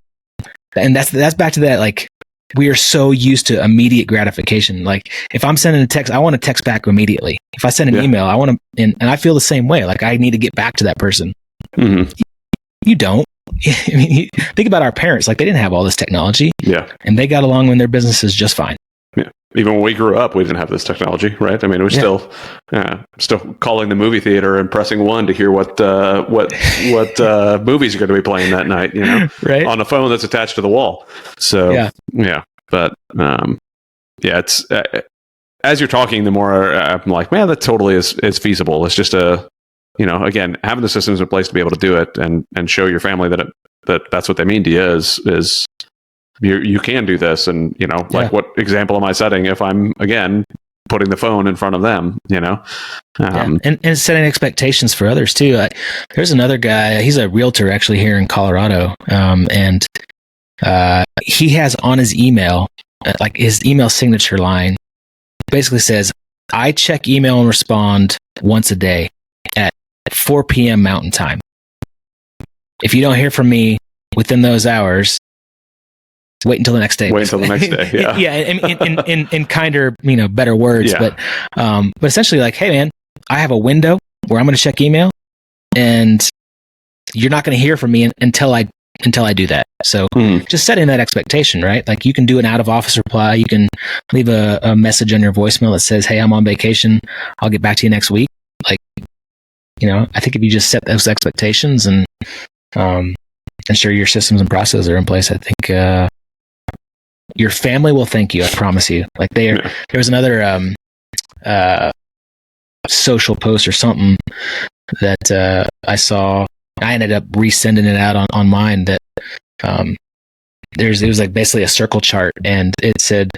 And that's back to that, like, we are so used to immediate gratification. Like, if I'm sending a text, I want to text back immediately. If I send an email, I want to, and I feel the same way. Like, I need to get back to that person. You don't. I mean, think about our parents. Like, they didn't have all this technology. Yeah. And they got along in their businesses just fine. Yeah. Even when we grew up, we didn't have this technology, right? I mean, it was still calling the movie theater and pressing 1 to hear what movies are going to be playing that night, right? On a phone that's attached to the wall. So but it's as you're talking, the more I'm like, man, that totally is feasible. It's just again, having the systems in place to be able to do it and show your family that's what they mean to you is you can do this. And, what example am I setting if I'm, again, putting the phone in front of them, And setting expectations for others too. There's another guy, he's a realtor actually here in Colorado. And he has on his email, like his email signature line basically says, I check email and respond once a day at 4 p.m. Mountain Time. If you don't hear from me within those hours, wait until the next day. In kinder, better words, but essentially, like, hey man, I have a window where I'm going to check email, and you're not going to hear from me until I do that. So just setting that expectation, right? Like, you can do an out of office reply. You can leave a message on your voicemail that says, hey, I'm on vacation. I'll get back to you next week. Like, I think if you just set those expectations and ensure your systems and processes are in place, I think your family will thank you. I promise you. Like, there was another social post or something that I saw. I ended up resending it out on mine. That it was like basically a circle chart, and it said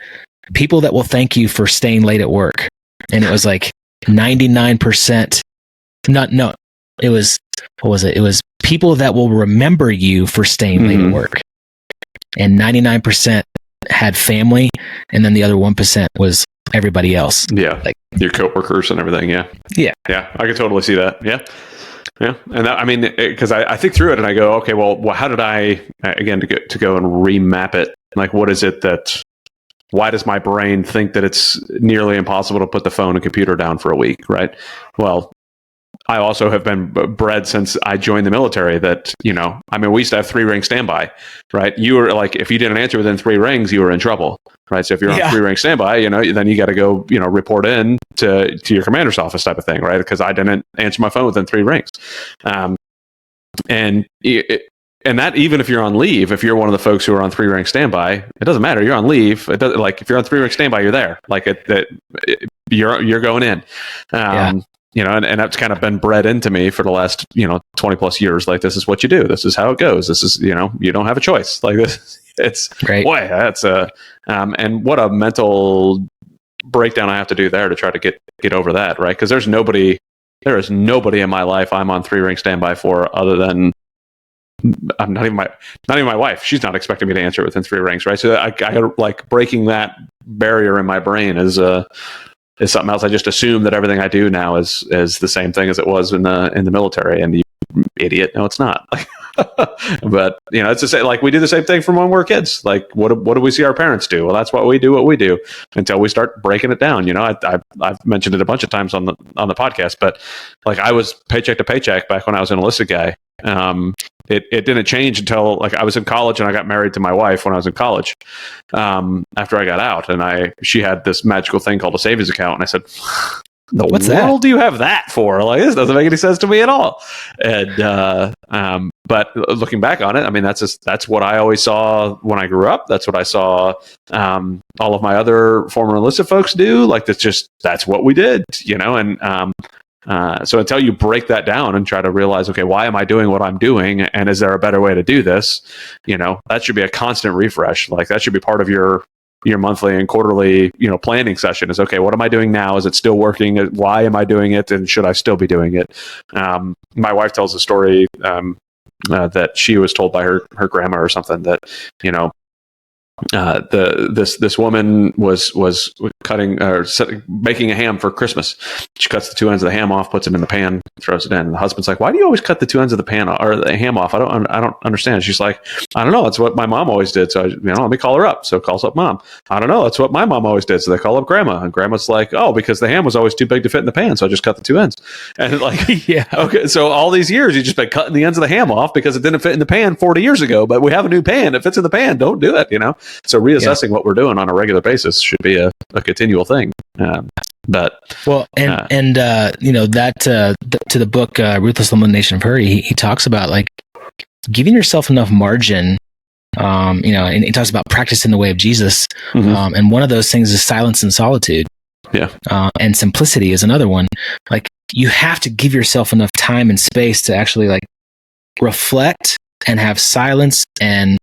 people that will thank you for staying late at work, and it was like 99%. It was, what was it? It was people that will remember you for staying late at work, and 99% had family, and then the other 1% was everybody else. Yeah, like your coworkers and everything. Yeah. I could totally see that. Yeah, and that, I mean, because I think through it and I go, okay, well, how did I again to go and remap it? Like, what is it that? Why does my brain think that it's nearly impossible to put the phone and computer down for a week? Right. Well, I also have been bred since I joined the military that, we used to have 3-ring standby, right? You were like, if you didn't answer within 3 rings, you were in trouble, right? So if you're on 3-ring standby, then you got to go, report in to your commander's office type of thing, right? Because I didn't answer my phone within 3 rings. And that, even if you're on leave, if you're one of the folks who are on 3-ring standby, it doesn't matter. You're on leave. It doesn't, like, if you're on 3-ring standby, you're there. Like you're going in. And that's kind of been bred into me for the last, 20 plus years. Like, this is what you do. This is how it goes. This is, you don't have a choice. Like this, it's right. Boy, that's and what a mental breakdown I have to do there to try to get over that. Right. Cause there is nobody in my life I'm on 3-ring standby for other than I'm not even my wife. She's not expecting me to answer it within 3 rings. Right. So I like breaking that barrier in my brain is something else. I just assume that everything I do now is the same thing as it was in the military. And you idiot, no, it's not. But it's the same. Like, we do the same thing from when we're kids. Like, what do we see our parents do? Well, that's what we do until we start breaking it down. I've mentioned it a bunch of times on the podcast, but like, I was paycheck to paycheck back when I was an enlisted guy. It didn't change until like I was in college, and I got married to my wife when I was in college. After I got out, and she had this magical thing called a savings account, and I said, "What's that? Do you have that for? Like, this doesn't make any sense to me at all." And but looking back on it, I mean, that's what I always saw when I grew up. That's what I saw all of my other former enlisted folks do. Like, that's what we did, and. So until you break that down and try to realize, okay, why am I doing what I'm doing? And is there a better way to do this? That should be a constant refresh. Like, that should be part of your monthly and quarterly, planning session is, okay, what am I doing now? Is it still working? Why am I doing it? And should I still be doing it? My wife tells a story, that she was told by her grandma or something that, this woman was cutting or making a ham for Christmas. She cuts the 2 ends of the ham off, puts it in the pan, throws it in. And the husband's like, "Why do you always cut the 2 ends of the pan or the ham off? I don't understand." She's like, "I don't know. It's what my mom always did. So let me call her up." So calls up mom. "I don't know. That's what my mom always did." So they call up grandma, and grandma's like, "Oh, because the ham was always too big to fit in the pan, so I just cut the 2 ends." And like, yeah, okay. So all these years you've just been cutting the ends of the ham off because it didn't fit in the pan 40 years ago. But we have a new pan. It fits in the pan. Don't do it. So reassessing what we're doing on a regular basis should be a continual thing. To the book Ruthless Elimination of Hurry, he talks about like giving yourself enough margin. And he talks about practice in the way of Jesus. Mm-hmm. And one of those things is silence and solitude. Yeah. And simplicity is another one. Like, you have to give yourself enough time and space to actually like reflect and have silence and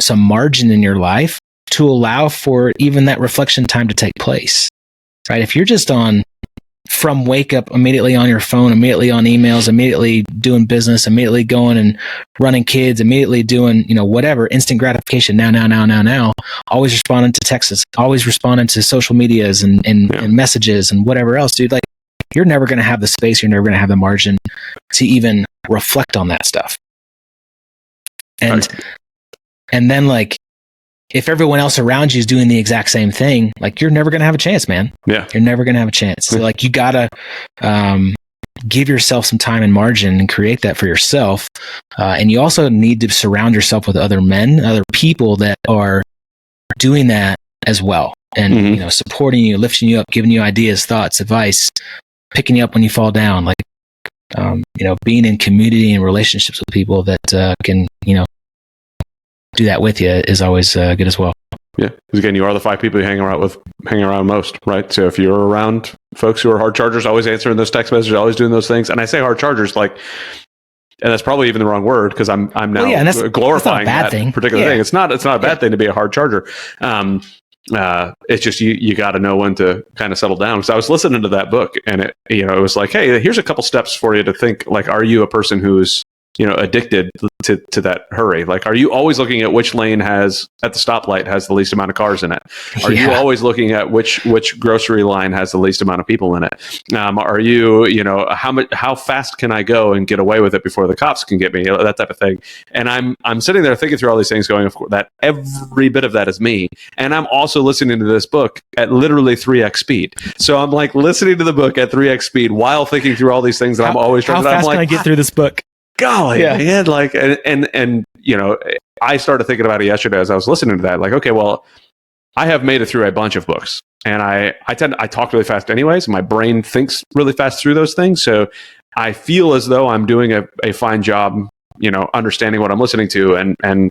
some margin in your life to allow for even that reflection time to take place, right? If you're just from wake up, immediately on your phone, immediately on emails, immediately doing business, immediately going and running kids, immediately doing, whatever, instant gratification, now, always responding to texts, always responding to social medias and messages and whatever else, dude, like, you're never going to have the space, you're never going to have the margin to even reflect on that stuff. And then, like, if everyone else around you is doing the exact same thing, like, you're never going to have a chance, man. Yeah. You're never going to have a chance. So, like, you got to give yourself some time and margin and create that for yourself. And you also need to surround yourself with other men, other people that are doing that as well. And, supporting you, lifting you up, giving you ideas, thoughts, advice, picking you up when you fall down. Like, being in community and relationships with people that can, do that with you is always good as well. Yeah, because again, you are the 5 people you hang around most, right? So if you're around folks who are hard chargers, always answering those text messages, always doing those things, and I say hard chargers, like, and that's probably even the wrong word because I'm now glorifying that particular thing. It's not a bad thing to be a hard charger. It's just you got to know when to kind of settle down. So I was listening to that book, and it was like, hey, here's a couple steps for you to think. Like, are you a person who's addicted to that hurry? Like, are you always looking at which lane at the stoplight has the least amount of cars in it? Are you always looking at which grocery line has the least amount of people in it? Are you, how fast can I go and get away with it before the cops can get me? That type of thing. And I'm sitting there thinking through all these things, going, of course, that every bit of that is me. And I'm also listening to this book at literally 3x speed. So I'm like listening to the book at 3x speed while thinking through all these things that I'm always trying to. How fast can I get through this book? Golly, man, like, and I started thinking about it yesterday as I was listening to that. Like, okay, well, I have made it through a bunch of books, and I talk really fast anyways. My brain thinks really fast through those things, so I feel as though I'm doing a fine job, understanding what I'm listening to, and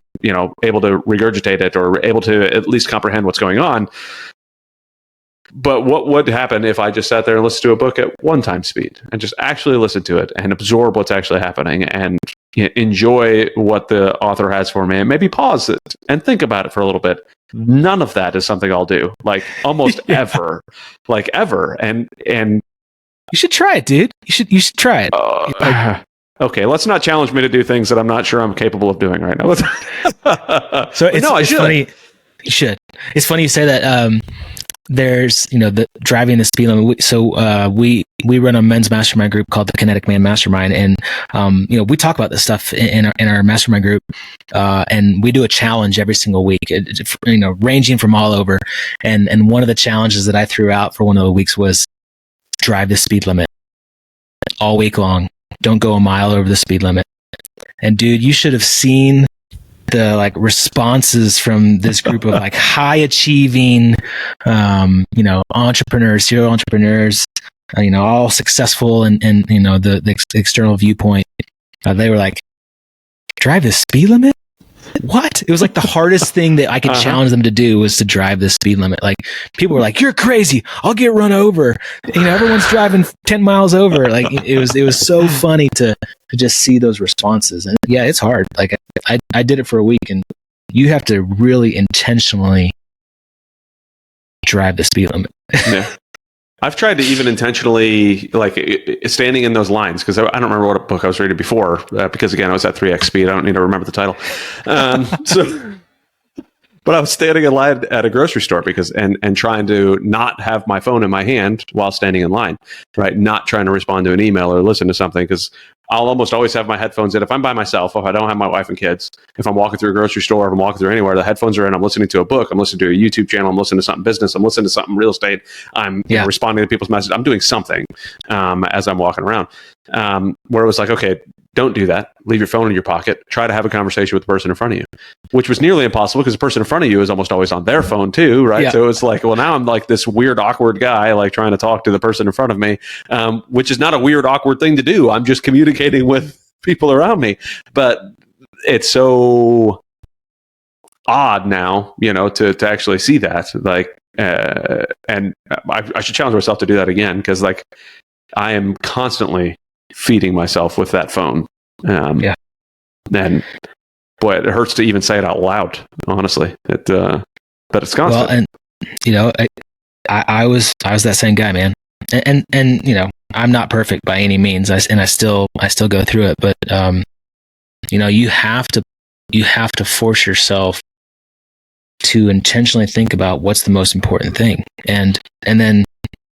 able to regurgitate it or able to at least comprehend what's going on. But what would happen if I just sat there and listened to a book at 1x speed and just actually listen to it and absorb what's actually happening and enjoy what the author has for me and maybe pause it and think about it for a little bit? None of that is something I'll do, like almost ever, like ever. And you should try it, dude. You should try it. Okay, let's not challenge me to do things that I'm not sure I'm capable of doing right now. So it's funny. You should. It's funny you say that. There's, the driving the speed limit. So we run a men's mastermind group called the Kinetic Man Mastermind, and we talk about this stuff in our mastermind group, and we do a challenge every single week, ranging from all over. And one of the challenges that I threw out for one of the weeks was drive the speed limit all week long. Don't go a mile over the speed limit. And dude, you should have seen the responses from this group of high achieving, entrepreneurs, serial entrepreneurs, all successful and the external viewpoint. They were like, drive the speed limit? What? It was the hardest thing that I could challenge them to do was to drive the speed limit. People were like, you're crazy. I'll get run over. Everyone's driving 10 miles over. It was so funny to just see those responses. And yeah, it's hard. I did it for a week, and you have to really intentionally drive the speed limit. Yeah. I've tried to even intentionally, standing in those lines, because I don't remember what book I was reading before, because again, I was at 3x speed. I don't need to remember the title. But I was standing in line at a grocery store and trying to not have my phone in my hand while standing in line, right? Not trying to respond to an email or listen to something, because I'll almost always have my headphones in. If I'm by myself, if I don't have my wife and kids, if I'm walking through a grocery store, if I'm walking through anywhere, the headphones are in, I'm listening to a book, I'm listening to a YouTube channel, I'm listening to something business, I'm listening to something real estate, I'm responding to people's messages, I'm doing something as I'm walking around. Where it was okay, don't do that. Leave your phone in your pocket. Try to have a conversation with the person in front of you, which was nearly impossible because the person in front of you is almost always on their phone too, right? Yeah. So it's well, now I'm this weird, awkward guy, trying to talk to the person in front of me, which is not a weird, awkward thing to do. I'm just communicating with people around me. But it's so odd now, to actually see that. And I should challenge myself to do that again, because I am constantly feeding myself with that phone. And boy, it hurts to even say it out loud, honestly. But it's constant. Well, and I was that same guy, man. And I'm not perfect by any means. I still go through it, but you have to force yourself to intentionally think about what's the most important thing, and then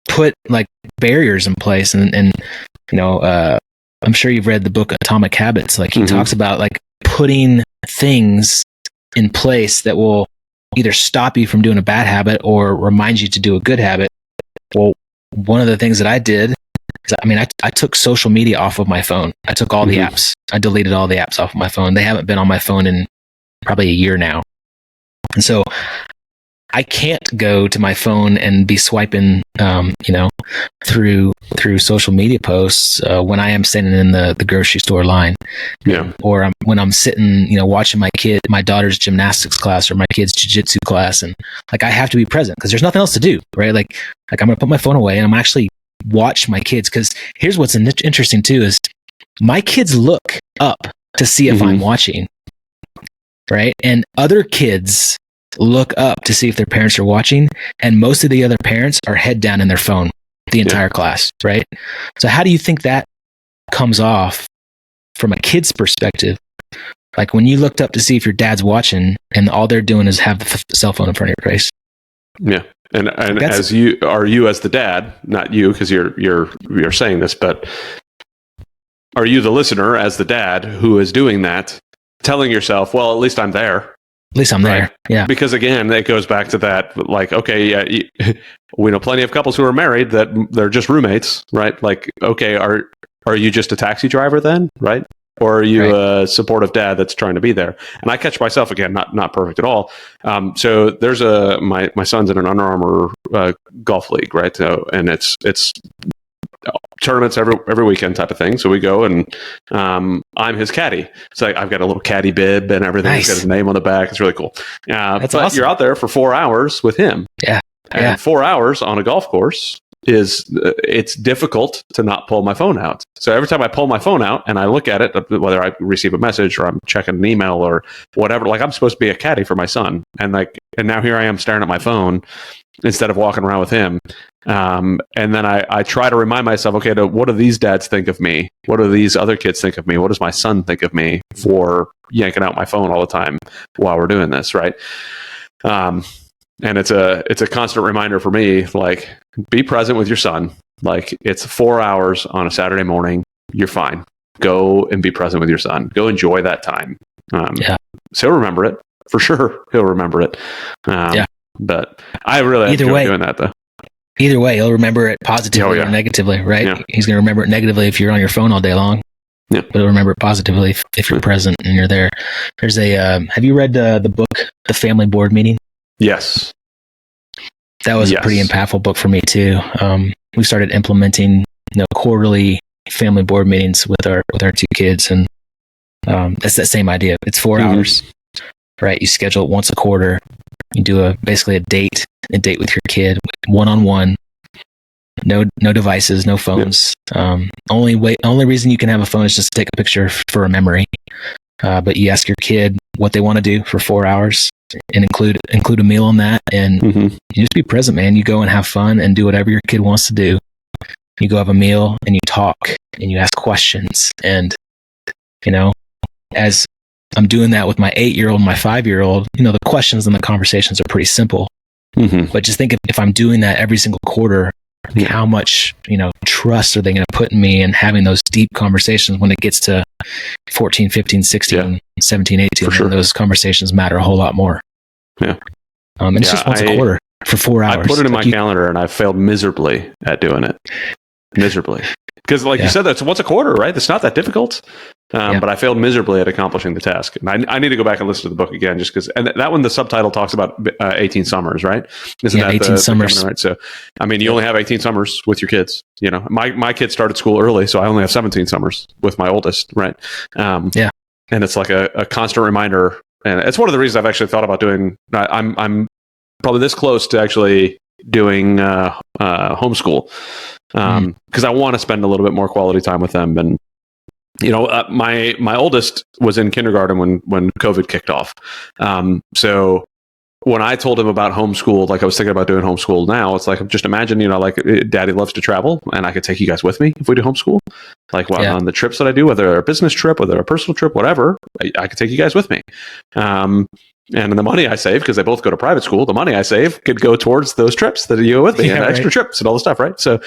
put barriers in place, and I'm sure you've read the book Atomic Habits. He talks about putting things in place that will either stop you from doing a bad habit or remind you to do a good habit. Well, one of the things that I did is, I took social media off of my phone. I took all the apps. I deleted all the apps off of my phone. They haven't been on my phone in probably a year now. And so I can't go to my phone and be swiping, through social media posts when I am standing in the grocery store line, or when I'm sitting, watching my daughter's gymnastics class or my kid's jiu-jitsu class, and I have to be present because there's nothing else to do, right? I'm gonna put my phone away and I'm actually watch my kids, because here's what's interesting too is my kids look up to see if I'm watching, right? And other kids look up to see if their parents are watching, and most of the other parents are head down in their phone the entire class, right? So how do you think that comes off from a kid's perspective, like when you looked up to see if your dad's watching and all they're doing is have the cell phone in front of your face. Yeah. And as you as the dad, not you, because you're saying this, but are you the listener as the dad who is doing that, telling yourself, well, at least I'm there. At least I'm there. Right? Yeah. Because again, it goes back to that, like, okay, yeah, we know plenty of couples who are married that they're just roommates, right? Like, okay, are you just a taxi driver then, right? Or are you a supportive dad that's trying to be there? And I catch myself, again, not perfect at all. So there's my son's in an Under Armour golf league, right? So, and it's tournaments every weekend type of thing. So we go and I'm his caddy. So I've got a little caddy bib and everything. Nice. He's got his name on the back. It's really cool. That's awesome. You're out there for 4 hours with him. Yeah. And 4 hours on a golf course it's difficult to not pull my phone out. So every time I pull my phone out and I look at it, whether I receive a message or I'm checking an email or whatever, like I'm supposed to be a caddy for my son. And now here I am staring at my phone instead of walking around with him. And then I try to remind myself, okay, what do these dads think of me? What do these other kids think of me? What does my son think of me for yanking out my phone all the time while we're doing this, right? And it's a constant reminder for me, like, be present with your son. Like, it's 4 hours on a Saturday morning. You're fine. Go and be present with your son. Go enjoy that time. So he'll remember it. For sure, he'll remember it. But I really enjoy doing that, though. Either way, he'll remember it positively or negatively, right? Yeah. He's going to remember it negatively if you're on your phone all day long. Yeah. But he'll remember it positively if you're present and you're there. There's have you read the book, The Family Board Meeting? Yes. That was a pretty impactful book for me too. We started implementing, quarterly family board meetings with our 2 kids, and that's that same idea. It's 4 hours, right? You schedule it once a quarter. You do basically a date with your kid, one-on-one. No devices, no phones. Only reason you can have a phone is just to take a picture for a memory. But you ask your kid what they want to do for 4 hours. And include a meal on that, and you just be present, man. You go and have fun and do whatever your kid wants to do. You go have a meal and you talk and you ask questions. And as I'm doing that with my 8-year-old and my 5-year-old, the questions and the conversations are pretty simple. But just think if I'm doing that every single quarter, how much trust are they going to put in me, and having those deep conversations when it gets to 14, 15, 16, 17, 18, sure. Those conversations matter a whole lot more. Yeah. And it's just once a quarter for 4 hours. I put it in my calendar and I failed miserably at doing it. Miserably. Because you said, that's once a quarter, right? It's not that difficult. But I failed miserably at accomplishing the task. And I need to go back and listen to the book again, just because. And that one, the subtitle talks about 18 summers, right? Isn't that 18 summers. Right? So, I mean, you only have 18 summers with your kids. My kids started school early, so I only have 17 summers with my oldest, right? And it's like a constant reminder. And it's one of the reasons I've actually thought about doing. I'm probably this close to actually doing homeschool because I want to spend a little bit more quality time with them. And my oldest was in kindergarten when COVID kicked off. So when I told him about homeschool, like I was thinking about doing homeschool now, it's like, just imagine, like Daddy loves to travel and I could take you guys with me if we do homeschool. Like on the trips that I do, whether a business trip, whether a personal trip, whatever, I could take you guys with me. And the money I save, because they both go to private school, the money I save could go towards those trips that you go with me and extra trips and all the stuff, right? So,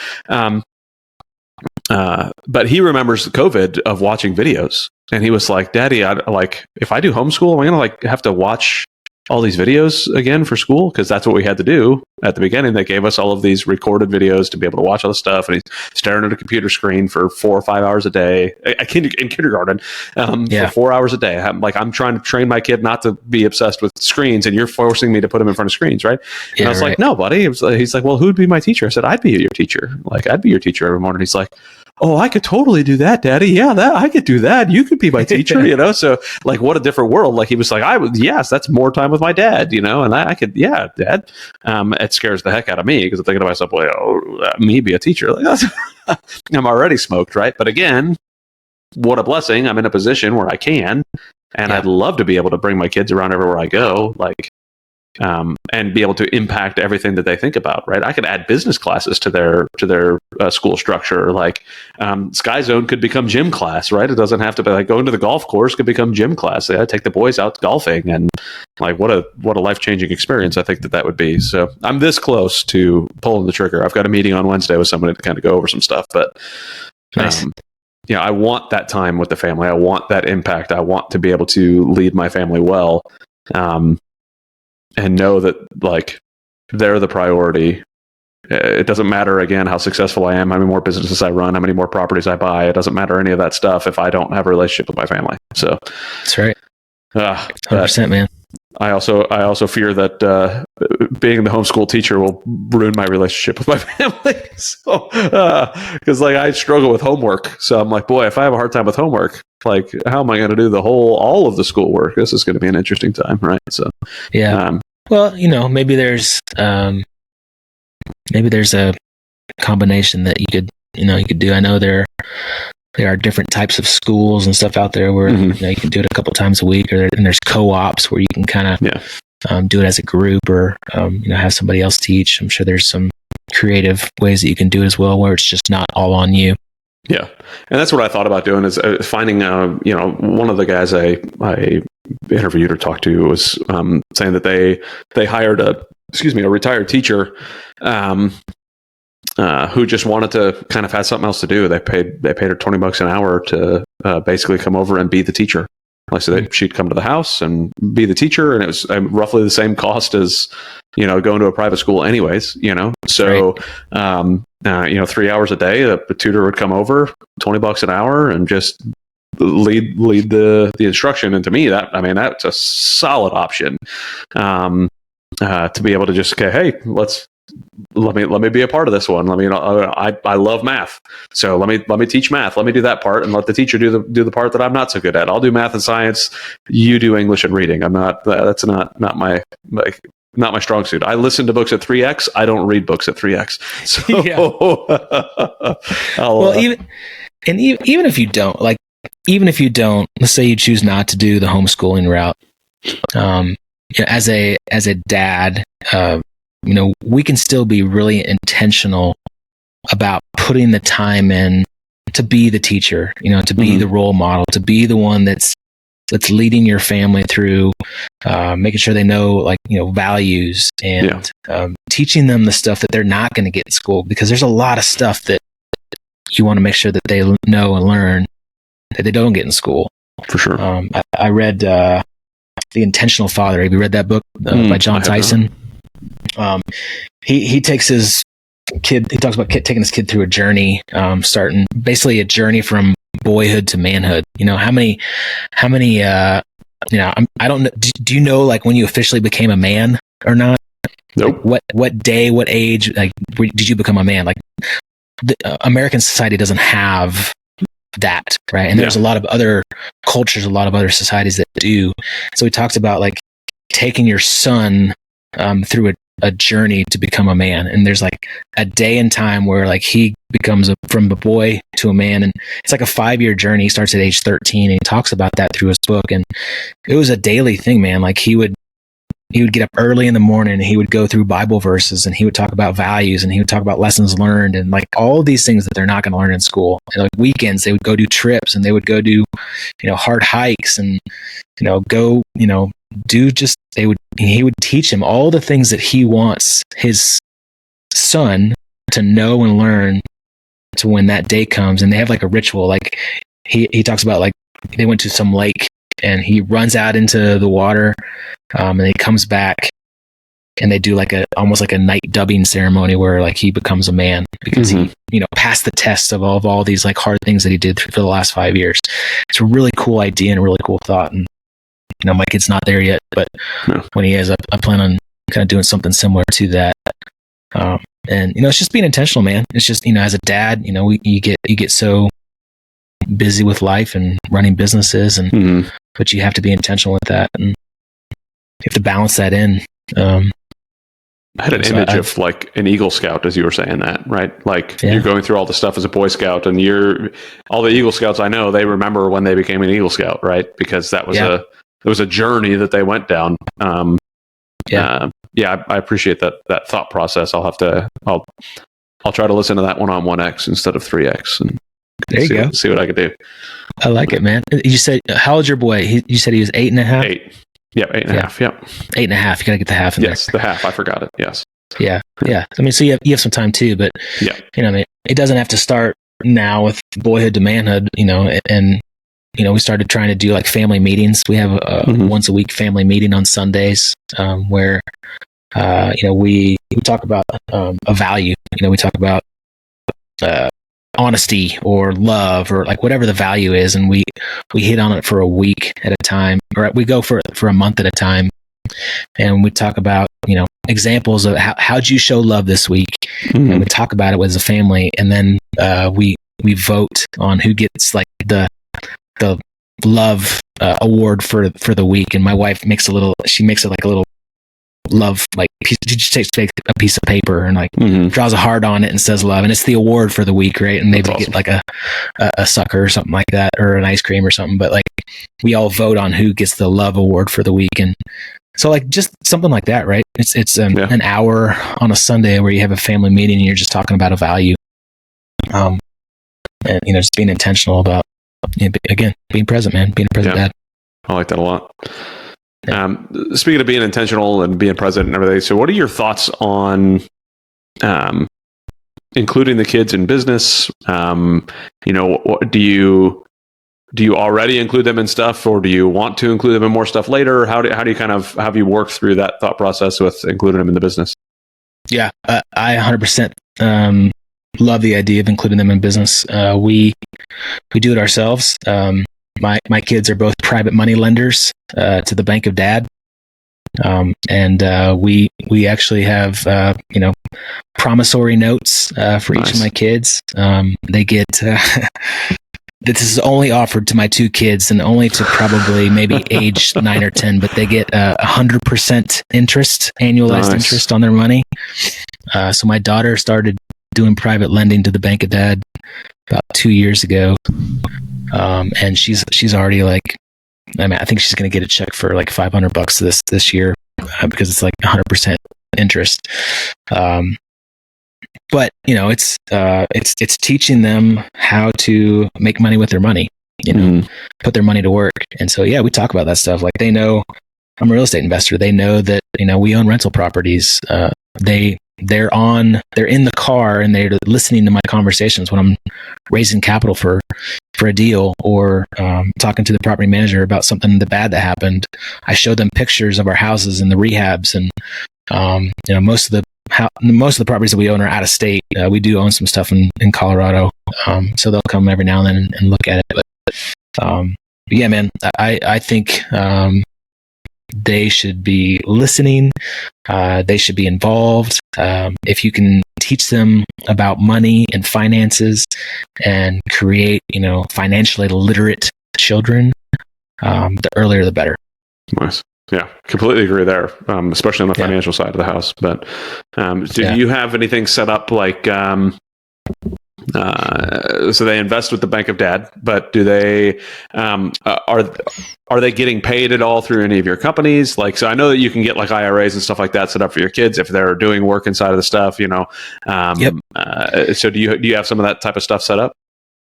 but he remembers COVID of watching videos, and he was like, Daddy, if I do homeschool, am I going to have to watch all these videos again for school? Because that's what we had to do at the beginning. They gave us all of these recorded videos to be able to watch all the stuff, and he's staring at a computer screen for 4 or 5 hours a day in kindergarten for 4 hours a day. I'm trying to train my kid not to be obsessed with screens, and you're forcing me to put him in front of screens, right? And I was like, no, buddy. He's like, well, who'd be my teacher? I said, I'd be your teacher. I'd be your teacher every morning. He's like, oh, I could totally do that, Daddy. Yeah, I could do that. You could be my teacher, So what a different world. He was like, yes, that's more time with my dad, and I could, Dad. It scares the heck out of me because I'm thinking to myself, well, me be a teacher. I'm already smoked, right? But again, what a blessing. I'm in a position where I can, and I'd love to be able to bring my kids around everywhere I go, and be able to impact everything that they think about, right? I could add business classes to their school structure. Like Sky Zone could become gym class, right? It doesn't have to be like going to the golf course could become gym class. Yeah, take the boys out golfing, and like what a life-changing experience I think that would be. So I'm this close to pulling the trigger. I've got a meeting on Wednesday with somebody to kind of go over some stuff, but nice. I want that time with the family. I want that impact. I want to be able to lead my family well, and know that like they're the priority. It doesn't matter, again, how successful I am, how many more businesses I run, how many more properties I buy. It doesn't matter any of that stuff if I don't have a relationship with my family. So that's right. 100%, man. I also fear that being the homeschool teacher will ruin my relationship with my family. So, because like I struggle with homework, so I'm like, boy, if I have a hard time with homework, like how am I going to do all of the schoolwork? This is going to be an interesting time, right? So, yeah. Well, maybe there's a combination that you could do. I know there are different types of schools and stuff out there where you can do it a couple times a week, and there's co-ops where you can kind of do it as a group, or have somebody else teach. I'm sure there's some creative ways that you can do it as well, where it's just not all on you. Yeah, and that's what I thought about doing is finding. One of the guys I interviewed or talked to was saying that they hired a retired teacher who just wanted to kind of have something else to do. They paid her $20 an hour to basically come over and be the teacher. Like, so she'd come to the house and be the teacher, and it was roughly the same cost as going to a private school, anyways. So 3 hours a day, the tutor would come over, $20 an hour, and just lead the instruction. And to me, that's a solid option to be able to just say, hey, let me be a part of this one. I love math, so let me teach math. Let me do that part, and let the teacher do the part that I'm not so good at. I'll do math and science. You do English and reading. That's not my strong suit. I listen to books at 3x. I don't read books at 3x. So, even if you don't, let's say you choose not to do the homeschooling route, as a dad, we can still be really intentional about putting the time in to be the teacher, to be the role model, to be the one that's leading your family through, making sure they know, values, and teaching them the stuff that they're not going to get in school, because there's a lot of stuff that you want to make sure that they know and learn that they don't get in school. For sure. I read The Intentional Father. Have you read that book by John Tyson? He takes his kid. He talks about taking his kid through a journey, starting basically a journey from boyhood to manhood. How many? I don't know. Do you know when you officially became a man or not? Nope. What day? What age? Did you become a man? The American society doesn't have that, right? And there's a lot of other cultures, a lot of other societies that do. So he talks about taking your son through a journey to become a man, and there's a day and time where he becomes from a boy to a man, and it's a 5-year journey. He starts at age 13, and he talks about that through his book. And it was a daily thing, man. He would get up early in the morning, and he would go through Bible verses, and he would talk about values, and he would talk about lessons learned, and all these things that they're not going to learn in school. And weekends, they would go do trips, and they would go do hard hikes, and go he would teach him all the things that he wants his son to know and learn, to when that day comes. And they have a ritual. He talks about they went to some lake, and he runs out into the water, and he comes back, and they do almost like a night dubbing ceremony where he becomes a man, because he passed the test of all these hard things that he did for the last 5 years. It's a really cool idea and a really cool thought. And my kid's not there yet, but when he is, I plan on kind of doing something similar to that. And it's just being intentional, man. It's just as a dad, you get so busy with life and running businesses, and but you have to be intentional with that, and you have to balance that in. I had an image of an Eagle Scout as you were saying that, right? You're going through all the stuff as a Boy Scout, and all the Eagle Scouts I know, they remember when they became an Eagle Scout, right? Because that was it was a journey that they went down. I appreciate that thought process. I'll I'll try to listen to that one on 1X instead of 3X, and there you go. See what I can do. I like it, man. You said, how old's your boy? You said he was 8.5? 8. Yeah, 8.5. Yep. 8.5. You got to get the half in there. Yes, the half. I forgot it. Yes. Yeah. I mean, so you have some time too, but I mean, it doesn't have to start now with boyhood to manhood, and we started trying to do like family meetings. We have a once a week family meeting on Sundays, where we talk about a value. We talk about honesty or love or like whatever the value is, and we hit on it for a week at a time, or we go for a month at a time, and we talk about examples of how'd you show love this week, and we talk about it as a family, and then we vote on who gets like the love award for the week. And my wife makes it like a little love, like she just takes a piece of paper and like draws a heart on it and says love, and it's the award for the week, right? And maybe get like a sucker or something like that, or an ice cream or something, but like we all vote on who gets the love award for the week. And so like just something like that, right? It's an hour on a Sunday where you have a family meeting and you're just talking about a value, and just being intentional about again being present, man, being a present dad. I like that a lot. Speaking of being intentional and being present and everything, so what are your thoughts on including the kids in business? What do you already include them in stuff, or do you want to include them in more stuff later? How do you kind of have you worked through that thought process with including them in the business? Yeah, I 100% love the idea of including them in business. We do it ourselves. My kids are both private money lenders to the Bank of Dad, and we actually have promissory notes for each of my kids. They get this is only offered to my 2 kids, and only to probably maybe age 9 or 10, but they get 100% interest, annualized interest on their money. So my daughter started doing private lending to the Bank of Dad about 2 years ago. And she's already like, I think she's going to get a check for like $500 this year, because it's like 100% interest. But it's teaching them how to make money with their money, put their money to work. And so, we talk about that stuff. Like, they know I'm a real estate investor. They know that, we own rental properties. They're in the car and they're listening to my conversations when I'm raising capital for a deal, or talking to the property manager about something bad that happened. I show them pictures of our houses and the rehabs, and most of the properties that we own are out of state. We do own some stuff in Colorado, so they'll come every now and then and look at it. But yeah, man, I think they should be listening. They should be involved. If you can teach them about money and finances and create, financially literate children, the earlier the better. Nice. Yeah, completely agree there, especially on the financial side of the house. But do you have anything set up like, so they invest with the Bank of Dad, but do they, are they getting paid at all through any of your companies? Like, so I know that you can get like IRAs and stuff like that set up for your kids if they're doing work inside of the stuff, so do you have some of that type of stuff set up?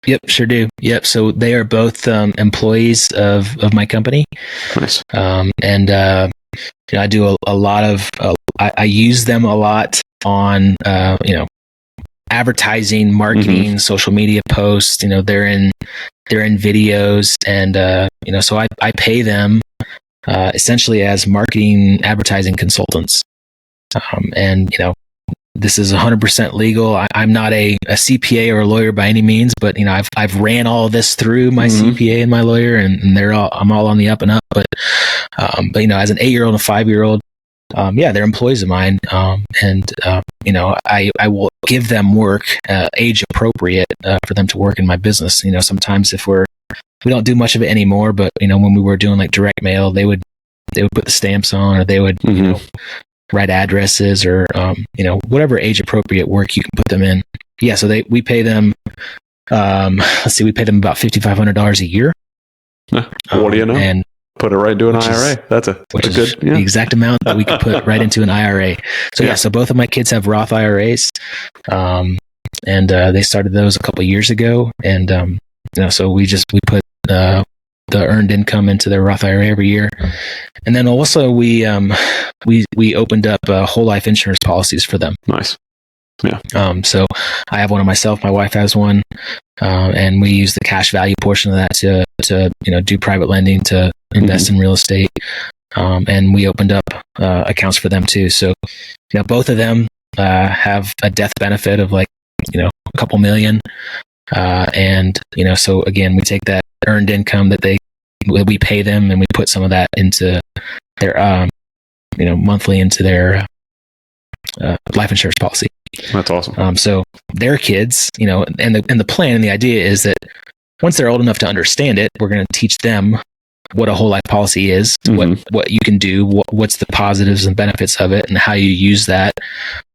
Yep, sure do. Yep. So they are both employees of my company. Nice. And I do a lot of, I use them a lot on, advertising, marketing, social media posts. They're in videos, and so I pay them essentially as marketing advertising consultants. And this is 100% legal. I'm not a CPA or a lawyer by any means, but I've ran all of this through my CPA and my lawyer, and I'm all on the up and up. But as an 8-year-old and a 5-year-old, they're employees of mine. And I will give them work age appropriate for them to work in my business. Sometimes we don't do much of it anymore, but when we were doing like direct mail, they would put the stamps on, or they would write addresses, or whatever age appropriate work you can put them in. Yeah, so we pay them. We pay them about $5,500 a year. What do you know? And put it right into an IRA. That's a good, the exact amount that we could put right into an IRA. So so both of my kids have Roth IRAs. and they started those a couple of years ago. And so we put the earned income into their Roth IRA every year, and then also we opened up whole life insurance policies for them. Nice. Yeah. So I have one of myself. My wife has one, and we use the cash value portion of that to do private lending, to invest in real estate. And we opened up accounts for them too. So both of them have a death benefit of a couple million, and so again, we take that earned income that we pay them, and we put some of that into their monthly into their life insurance policy. That's awesome. So their kids, and the plan and the idea is that once they're old enough to understand it, we're going to teach them what a whole life policy is, what you can do, what's the positives and benefits of it, and how you use that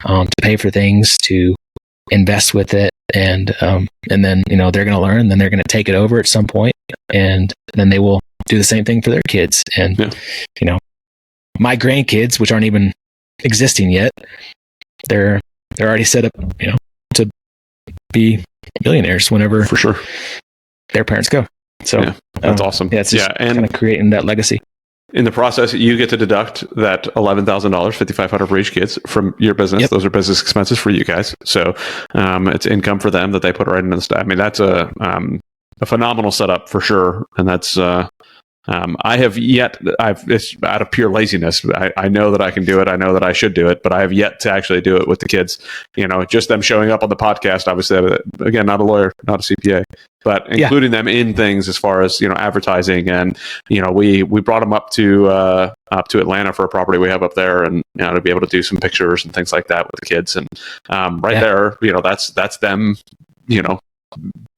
to pay for things, to invest with it, and then they're going to learn, and then they're going to take it over at some point, and then they will do the same thing for their kids. And my grandkids, which aren't even existing yet, they're already set up, to be millionaires whenever for sure their parents go. So that's awesome. Yeah, it's just kind of creating that legacy. In the process, you get to deduct that $11,000, $5,500 for each kids from your business. Yep. Those are business expenses for you guys. So it's income for them that they put right into the staff. I mean, that's a phenomenal setup for sure, and that's. It's out of pure laziness. I know that I can do it. I know that I should do it, but I have yet to actually do it with the kids. Just them showing up on the podcast. Obviously, again, not a lawyer, not a CPA, but including them in things as far as advertising. And we brought them up to Atlanta for a property we have up there, and to be able to do some pictures and things like that with the kids. And there, that's them.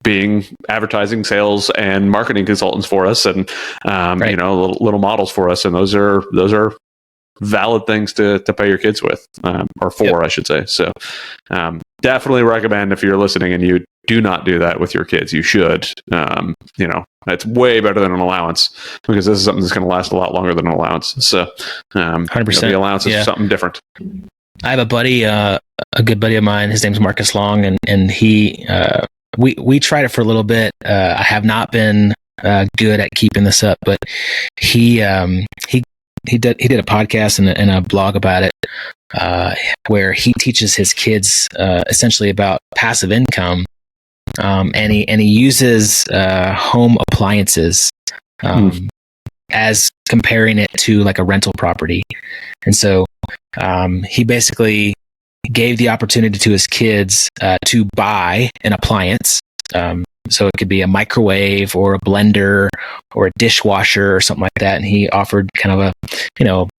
Being advertising, sales, and marketing consultants for us, and little models for us, and those are valid things to pay your kids with, or for, I should say. So, definitely recommend, if you're listening and you do not do that with your kids, you should. That's way better than an allowance, because this is something that's going to last a lot longer than an allowance. So, 100%. The allowance is something different. I have a buddy, a good buddy of mine. His name's Marcus Long, and he. We tried it for a little bit. I have not been good at keeping this up, but he did a podcast and a blog about it, where he teaches his kids essentially about passive income, and he uses home appliances as comparing it to like a rental property, and so he basically gave the opportunity to his kids to buy an appliance. So it could be a microwave or a blender or a dishwasher or something like that. And he offered kind of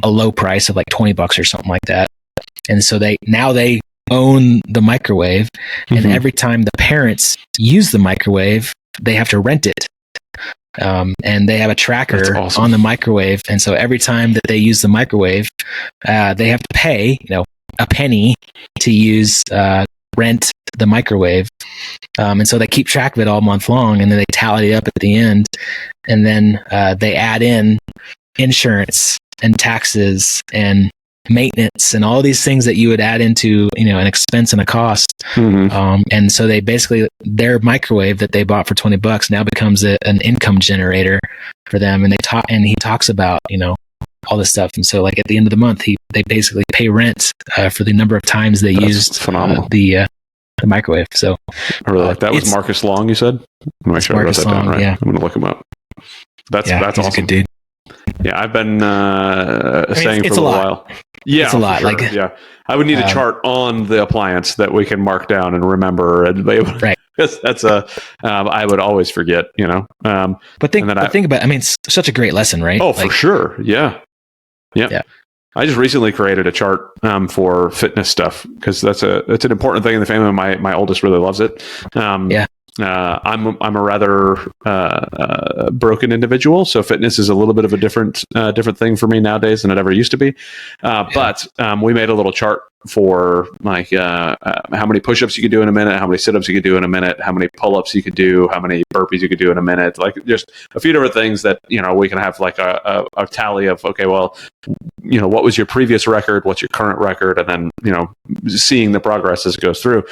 a low price of like $20 or something like that. And so they own the microwave, and every time the parents use the microwave, they have to rent it. And they have a tracker on the microwave. And so every time that they use the microwave, they have to pay, a penny to use rent the microwave, and so they keep track of it all month long, and then they tally it up at the end, and then they add in insurance and taxes and maintenance and all these things that you would add into an expense and a cost. And so they basically, their microwave that they bought for $20 now becomes an income generator for them, and he talks about all this stuff. And so, like, at the end of the month, they basically pay rent for the number of times they used the microwave. So I really like that. Was Marcus Long, you said? I'm make sure I wrote that down right. Yeah. I'm going to look him up. That's awesome. A good dude. Yeah, I've been saying for a while. Yeah, it's a lot. Sure. Like, I would need a chart on the appliance that we can mark down and remember, and be able, right. That's I would always forget, But think about. I mean, it's such a great lesson, right? Oh, for sure. Yeah. I just recently created a chart for fitness stuff, because that's an important thing in the family. My oldest really loves it. I'm a rather broken individual, so fitness is a little bit of a different thing for me nowadays than it ever used to be. But we made a little chart for like how many push-ups you could do in a minute, how many sit-ups you could do in a minute, how many pull-ups you could do, how many burpees you could do in a minute, like just a few different things that, we can have like a tally of, okay, well, what was your previous record, what's your current record, and then seeing the progress as it goes through.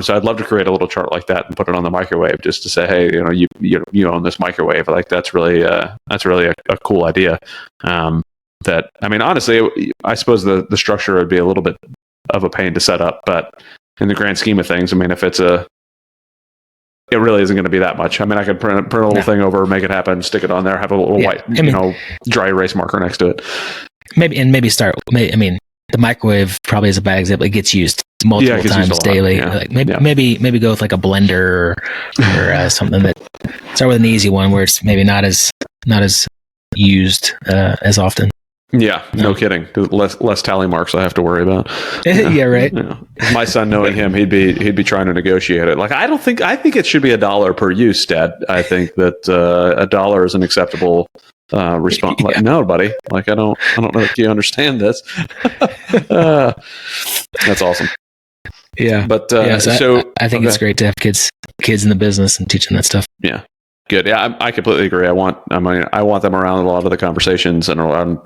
So I'd love to create a little chart like that and put it on the microwave, just to say, hey, you own this microwave. Like that's really a cool idea. That, I mean, honestly, I suppose the structure would be a little bit of a pain to set up, but in the grand scheme of things, I mean, if it really isn't going to be that much. I mean, I could print a little thing over, make it happen, stick it on there, have a little white, dry erase marker next to it. Maybe start. I mean, the microwave probably is a bad example. It gets used multiple times daily. Yeah. Like maybe go with like a blender or something that start with an easy one where it's maybe not as used as often. Yeah, no kidding. Less tally marks I have to worry about. Yeah, right. My son, knowing him, he'd be trying to negotiate it. Like, I think it should be $1 per use, Dad. I think that $1 is an acceptable response. Like, no, buddy. Like, I don't know if you understand this. That's awesome. Yeah, but so I think it's great to have kids in the business and teach them that stuff. Yeah. Good. Yeah, I completely agree. I want them around a lot of the conversations and around,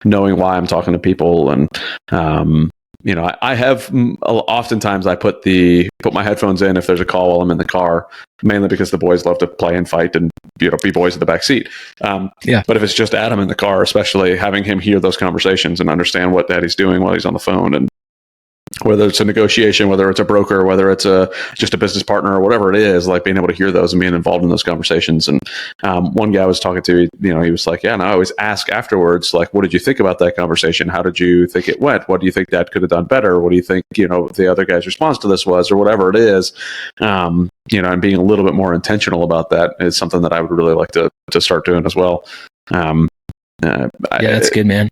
knowing why I'm talking to people. And, I have oftentimes I put my headphones in if there's a call while I'm in the car, mainly because the boys love to play and fight and, be boys in the back seat. But if it's just Adam in the car, especially having him hear those conversations and understand what Daddy's doing while he's on the phone, and whether it's a negotiation, whether it's a broker, whether it's just a business partner or whatever it is, like being able to hear those and being involved in those conversations. And one guy I was talking to, he was like, yeah, and I always ask afterwards, like, what did you think about that conversation? How did you think it went? What do you think Dad could have done better? What do you think, the other guy's response to this was, or whatever it is? And being a little bit more intentional about that is something that I would really like to start doing as well. That's good, man.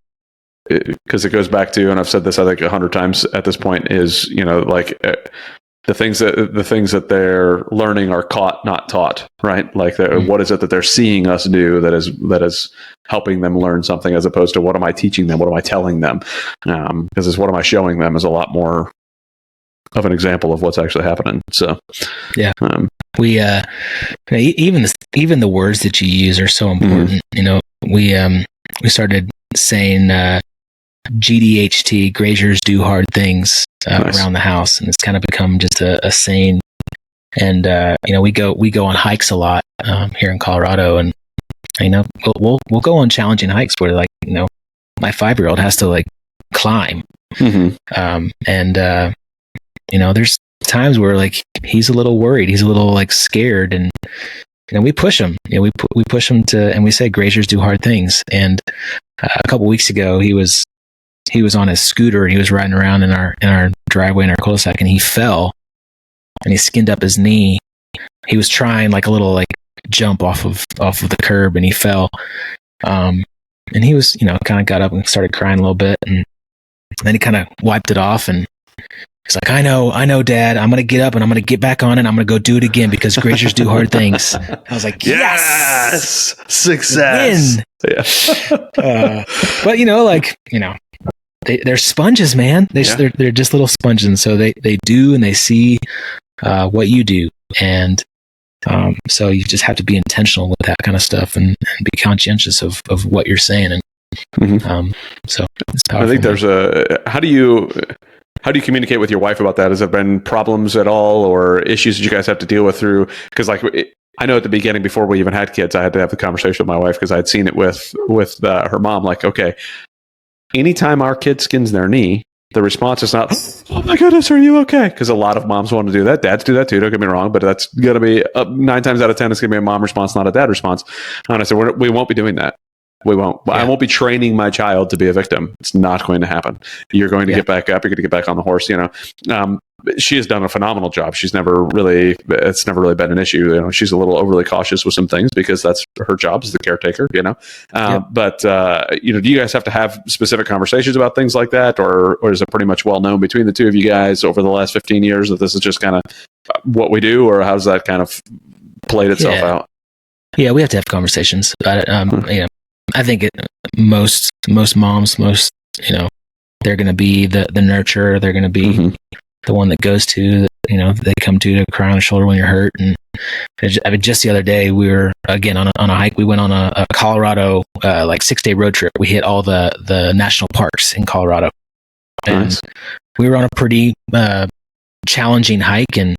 Because it goes back to, and I've said this I think 100 times at this point, is the things that they're learning are caught, not taught, right? Like what is it that they're seeing us do that is helping them learn something, as opposed to what am I teaching them, what am I telling them? Because it's what am I showing them is a lot more of an example of what's actually happening. So yeah, we even the words that you use are so important. We started saying GDHT, Graziers do hard things, around the house, and it's kind of become just a saying. And we go on hikes a lot here in Colorado, and we'll go on challenging hikes where my 5-year-old has to like climb, there's times where like he's a little worried, he's a little like scared, and we push him. We push him to, and we say Graziers do hard things. And a couple weeks ago, he was on his scooter and he was riding around in our driveway in our cul-de-sac, and he fell and he skinned up his knee. He was trying like a little like jump off of the curb, and he fell. And he was kind of got up and started crying a little bit, and then he kind of wiped it off, and he's like, I know, Dad. I'm going to get up and I'm going to get back on it. I'm going to go do it again because Graziers do hard things. I was like, yes! Success! Win! Yeah. But they're sponges, man. They're just little sponges, and so they do, and they see what you do, and so you just have to be intentional with that kind of stuff and be conscientious of what you're saying, and so it's powerful. I think there's how do you communicate with your wife about that? Has there been problems at all, or issues that you guys have to deal with through? Because I know at the beginning, before we even had kids, I had to have the conversation with my wife because I'd seen it with her mom. Like, okay, anytime our kid skins their knee, the response is not, oh my goodness, are you okay? Because a lot of moms want to do that. Dads do that too, don't get me wrong, but that's going to be 9 times out of 10, it's going to be a mom response, not a dad response. And I said, we won't be doing that. We won't. Yeah. I won't be training my child to be a victim. It's not going to happen. You're going to get back up. You're going to get back on the horse. She has done a phenomenal job. It's never really been an issue. She's a little overly cautious with some things because that's her job as the caretaker. But do you guys have to have specific conversations about things like that, or is it pretty much well known between the two of you guys over the last 15 years that this is just kind of what we do, or how's that kind of played itself out? Yeah, we have to have conversations about it. I think most moms, they're going to be the nurturer. They're going to be the one that goes to, they come to cry on the shoulder when you're hurt. And just the other day, we were again on a hike. We went on a Colorado, 6-day road trip. We hit all the national parks in Colorado. Nice. And we were on a pretty challenging hike, and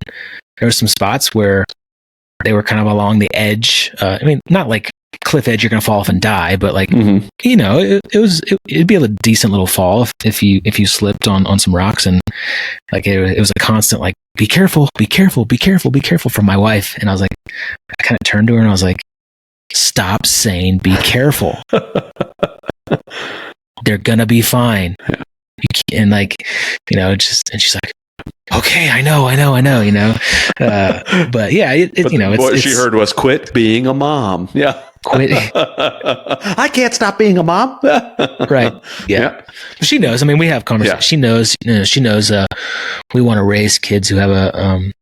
there were some spots where they were kind of along the edge. Not like cliff edge, you're going to fall off and die, but it'd be a decent little fall if you slipped on some rocks, and it was a constant be careful from my wife. And I was like, I kind of turned to her and I was like, stop saying be careful. They're gonna be fine. And and she's like, okay, I know. But yeah, what she heard was quit being a mom. Yeah. Quit. I can't stop being a mom. Right. Yeah. She knows. We have conversations. Yeah. She knows we want to raise kids who have a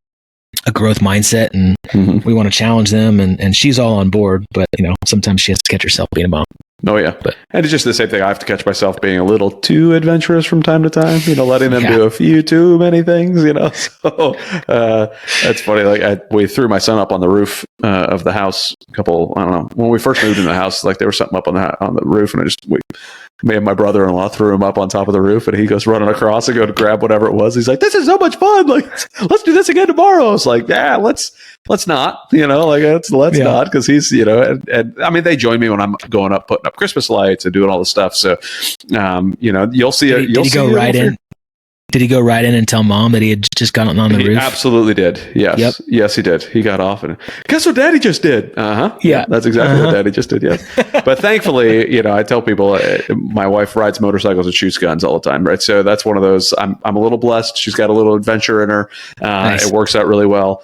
growth mindset, and we want to challenge them, and she's all on board, but sometimes she has to catch herself being a mom. Oh yeah. And it's just the same thing. I have to catch myself being a little too adventurous from time to time, letting them do a few too many things, so that's funny. We threw my son up on the roof of the house I don't know, when we first moved into the house, there was something up on the roof, and me and my brother-in-law threw him up on top of the roof, and he goes running across and go to grab whatever it was. He's like, this is so much fun. Let's do this again tomorrow. It's like, yeah, let's not, let's not. Cause he's, and they join me when I'm going up, putting up Christmas lights and doing all the stuff. So, you'll see it. Did he go right in? Did he go right in and tell mom that he had just gotten on the roof? Absolutely did. Yes. Yep. Yes, he did. He got off and guess what Daddy just did? Yeah, that's exactly what Daddy just did. Yes. But thankfully, I tell people my wife rides motorcycles and shoots guns all the time. Right. So that's one of those, I'm a little blessed. She's got a little adventure in her. Nice. It works out really well.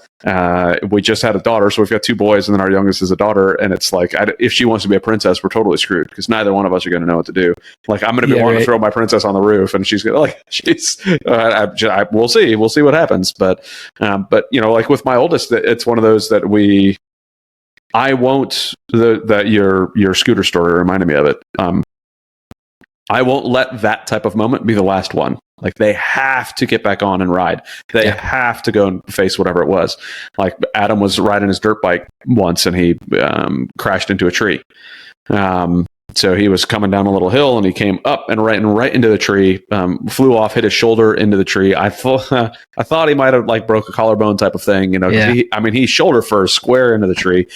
We just had a daughter, so we've got 2 boys, and then our youngest is a daughter. And it's if she wants to be a princess, we're totally screwed because neither one of us are going to know what to do. I'm going to be wanting to throw my princess on the roof, and she's going to we'll see what happens. But with my oldest, it's one of those that I won't. That your scooter story reminded me of it. I won't let that type of moment be the last one. They have to get back on and ride. They have to go and face whatever it was. Adam was riding his dirt bike once, and he crashed into a tree. So he was coming down a little hill, and he came up and right into the tree, flew off, hit his shoulder into the tree. I thought he might have broke a collarbone type of thing, he shoulder first square into the tree.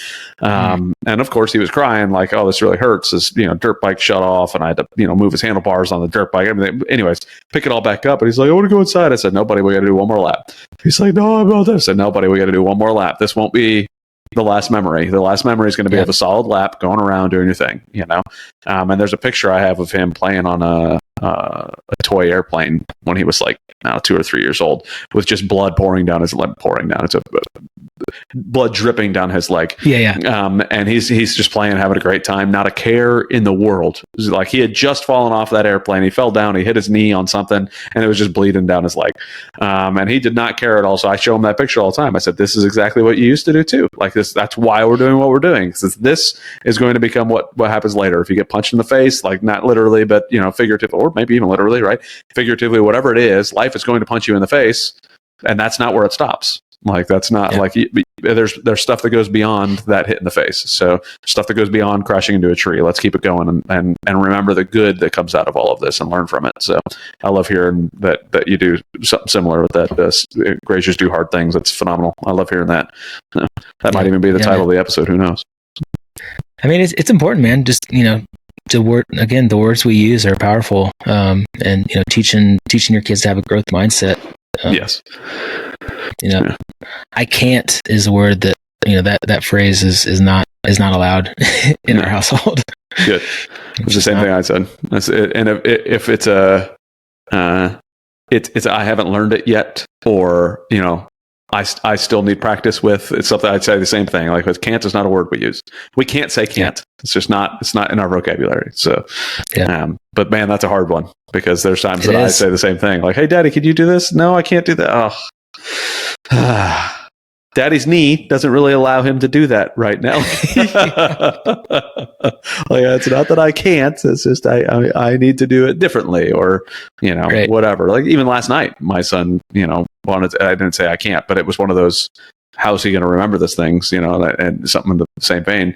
And of course he was crying oh, this really hurts. His, dirt bike shut off, and I had to, move his handlebars on the dirt bike. Anyways, pick it all back up. And he's like, I want to go inside. I said, no, buddy, we got to do one more lap. He's like, no, I'm about this. I said, no, buddy, we got to do one more lap. This won't be the last memory. The last memory is going to be of a solid lap, going around doing your thing, and there's a picture I have of him playing on a toy airplane when he was 2 or 3 years old, with just blood pouring down his leg, It's blood dripping down his leg. And he's just playing, having a great time, not a care in the world. It was he had just fallen off that airplane. He fell down, he hit his knee on something, and it was just bleeding down his leg. And he did not care at all. So I show him that picture all the time. I said, this is exactly what you used to do too. That's why we're doing what we're doing. This is going to become what happens later. If you get punched in the face, not literally, but figuratively, or maybe even literally, right? Figuratively, whatever it is, life is going to punch you in the face, and that's not where it stops. That's not there's stuff that goes beyond that hit in the face. So stuff that goes beyond crashing into a tree. Let's keep it going and remember the good that comes out of all of this and learn from it. So I love hearing that you do something similar with that. Graziers do hard things. That's phenomenal. I love hearing that. That might even be the title of the episode. Who knows? It's important, man. Just, the words we use are powerful. And, teaching your kids to have a growth mindset. Yes. I can't is a word that, that phrase is not allowed in our household. Good. It's the same thing I said. That's it. And if it's it's I haven't learned it yet, or, I still need practice with, it's something I'd say the same thing. Can't is not a word we use. We can't say can't. Yeah. It's just not, it's not in our vocabulary. So, but man, that's a hard one, because there's times I say the same thing. Hey, Daddy, could you do this? No, I can't do that. Oh, Daddy's knee doesn't really allow him to do that right now. Like, it's not that I can't. It's just I need to do it differently, or Right. whatever. Like even last night, my son, wanted. I didn't say I can't, but it was one of those. How's he going to remember this things? And something in the same vein.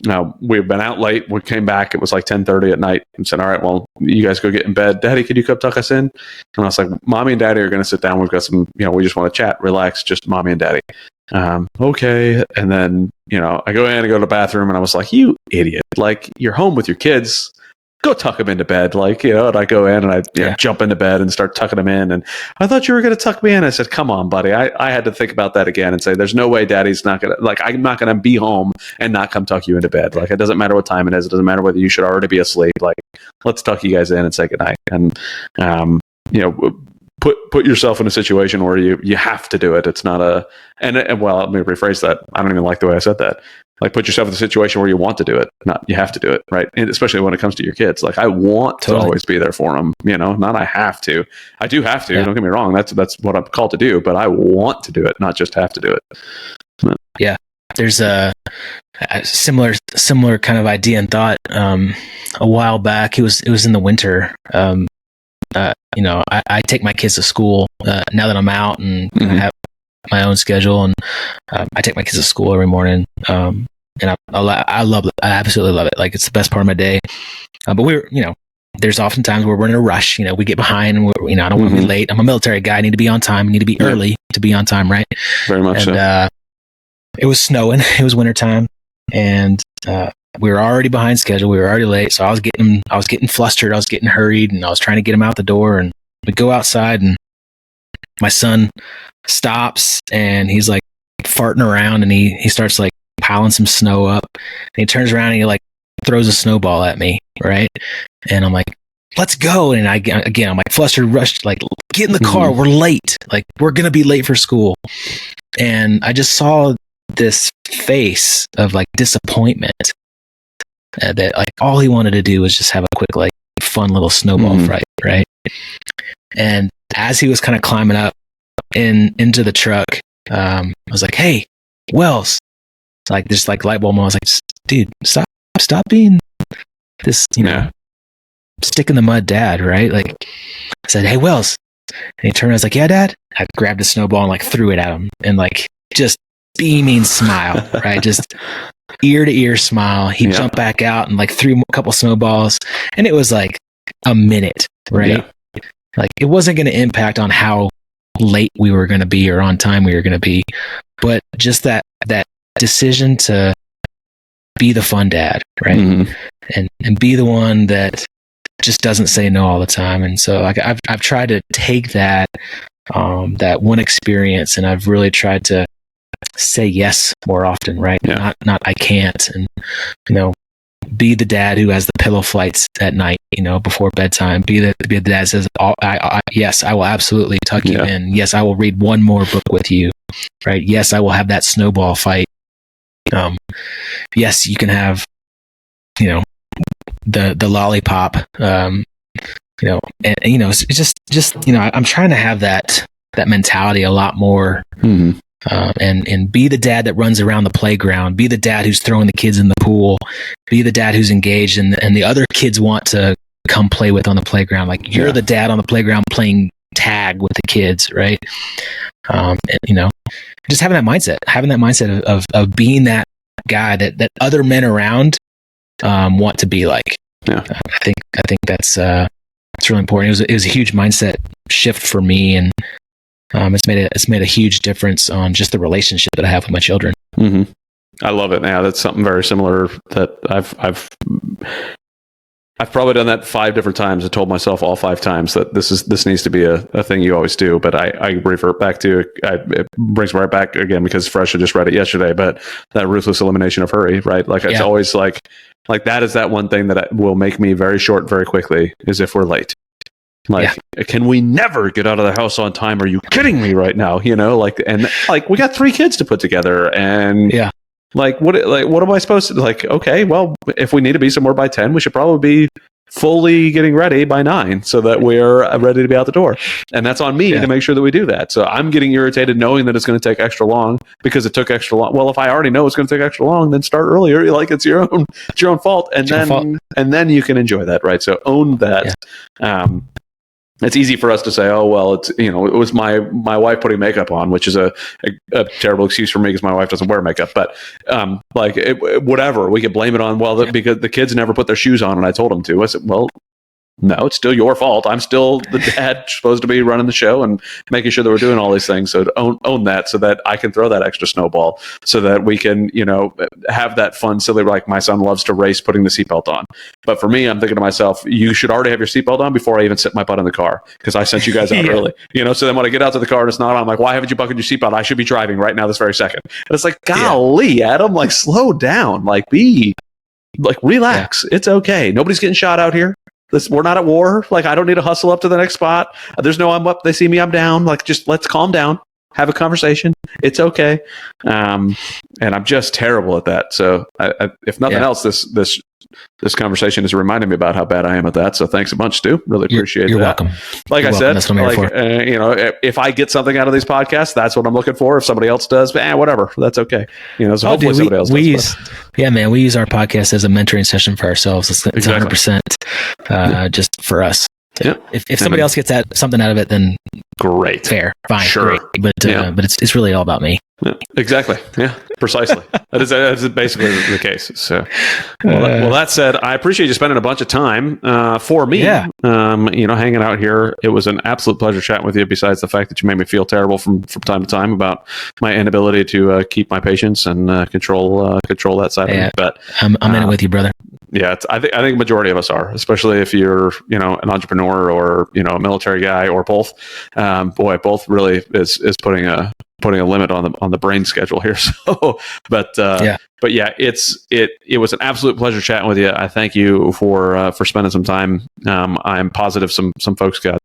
Now we've been out late. We came back. It was like 10:30 at night, and said, "All right, well, you guys go get in bed. Daddy, could you come tuck us in?" And I was like, "Mommy and Daddy are going to sit down. We've got some. We just want to chat, relax. Just Mommy and Daddy." Okay. And then, I go in and go to the bathroom, and I was like, "You idiot. Like, you're home with your kids. Go tuck them into bed." Like, and I go in and I jump into bed and start tucking them in. And I thought you were going to tuck me in. I said, "Come on, buddy." I had to think about that again and say, there's no way Daddy's not going to, like, I'm not going to be home and not come tuck you into bed. Like, it doesn't matter what time it is. It doesn't matter whether you should already be asleep. Like, let's tuck you guys in and say goodnight. And, put yourself in a situation where you have to do it. It's not well, let me rephrase that. I don't even like the way I said that. Like, put yourself in a situation where you want to do it, not you have to do it, right? And especially when it comes to your kids. Like, I want to always be there for them, not I have to. I do have to. Don't get me wrong. That's what I'm called to do, but I want to do it, not just have to do it. Yeah. There's a similar kind of idea and thought. A while back, it was in the winter. I take my kids to school now that I'm out and I have my own schedule, and I take my kids to school every morning. And I love it. I absolutely love it. Like, it's the best part of my day. But there's often times where we're in a rush. We get behind, and I don't want to be late. I'm a military guy. I need to be on time. I need to be early to be on time, right? Very much so. It was snowing. It was wintertime, and we were already behind schedule. We were already late. So I was getting flustered. I was getting hurried, and I was trying to get him out the door. And we go outside, and my son stops, and he's like farting around, and he starts like piling some snow up, and he turns around and he like throws a snowball at me, right? And I'm like, "Let's go!" And I'm like flustered, rushed, like, "Get in the car, we're late. Like, we're gonna be late for school." And I just saw this face of like disappointment that like all he wanted to do was just have a quick, like, fun little snowball fight, right? And as he was kind of climbing up into the truck, I was like, "Hey, Wells," like this like light bulb moment. I was like, "Dude, stop being this, stick in the mud dad," right? Like, I said, "Hey, Wells," and he turned. I was like, "Yeah, Dad." I grabbed a snowball and like threw it at him, and like just beaming smile, right? Just ear to ear smile. He jumped back out and like threw a couple snowballs, and it was like a minute, right? Like, it wasn't going to impact on how late we were going to be or on time we were going to be, but just that decision to be the fun dad, right? And be the one that just doesn't say no all the time. And so like I've tried to take that one experience, and I've really tried to say yes more often, right? Not I can't. And be the dad who has the pillow fights at night, before bedtime. Be the dad that says, yes, I will absolutely tuck you in. Yes, I will read one more book with you, right? Yes, I will have that snowball fight. Yes, you can have, the lollipop. And it's just I'm trying to have that mentality a lot more. And be the dad that runs around the playground, be the dad who's throwing the kids in the pool, be the dad who's engaged and the other kids want to come play with on the playground. Like, you're the dad on the playground playing tag with the kids, right? And just having that mindset of being that guy that other men around want to be like. I think that's really important. It was a huge mindset shift for me, and it's made a huge difference on just the relationship that I have with my children. I love it. Yeah, that's something very similar that I've probably done that 5 different times. I told myself all 5 times that this needs to be a thing you always do. But I revert back to it brings me right back again, because Fresh had just read it yesterday. But that ruthless elimination of hurry, right? Like, it's always like that is that one thing that will make me very short very quickly, is if we're late. Like, can we never get out of the house on time? Are you kidding me right now? We got 3 kids to put together, and what am I supposed to, like, okay, well, if we need to be somewhere by 10, we should probably be fully getting ready by 9 so that we're ready to be out the door. And that's on me to make sure that we do that. So I'm getting irritated knowing that it's going to take extra long because it took extra long. Well, if I already know it's going to take extra long, then start earlier. Like it's your own fault. And then you can enjoy that, right? So own that. It's easy for us to say, oh, well, it's, it was my wife putting makeup on, which is a terrible excuse for me because my wife doesn't wear makeup. But whatever, we could blame it on, because the kids never put their shoes on and I told them to. I said, well, no, it's still your fault. I'm still the dad supposed to be running the show and making sure that we're doing all these things. So to own that so that I can throw that extra snowball so that we can, have that fun, silly, like my son loves to race putting the seatbelt on. But for me, I'm thinking to myself, you should already have your seatbelt on before I even sit my butt in the car because I sent you guys out early. So then when I get out to the car and it's not on, I'm like, why haven't you buckled your seatbelt? I should be driving right now this very second. And it's like, golly, Adam, like slow down, relax. It's okay. Nobody's getting shot out here. We're not at war. Like, I don't need to hustle up to the next spot. There's no I'm up. They see me, I'm down. Like, just let's calm down, have a conversation. It's okay. And I'm just terrible at that. So if nothing else, this conversation has reminded me about how bad I am at that. So thanks a bunch, Stu. Really appreciate that. You're welcome. Like I said, if I get something out of these podcasts, that's what I'm looking for. If somebody else does, whatever, that's okay. So hopefully somebody else does. We use our podcast as a mentoring session for ourselves. It's 100% just for us. Yeah. If somebody else gets something out of it, then great, fair, fine, sure. Great. But it's really all about me. Yeah, exactly. Yeah, precisely. that is basically the case. So, that said, I appreciate you spending a bunch of time for me. Yeah. Hanging out here. It was an absolute pleasure chatting with you. Besides the fact that you made me feel terrible from time to time about my inability to keep my patience and control that side of me. But I'm in it with you, brother. Yeah, I think a majority of us are, especially if you're an entrepreneur or a military guy or both. Both really is putting a limit on the brain schedule here. So, but it was an absolute pleasure chatting with you. I thank you for spending some time. I'm positive some folks got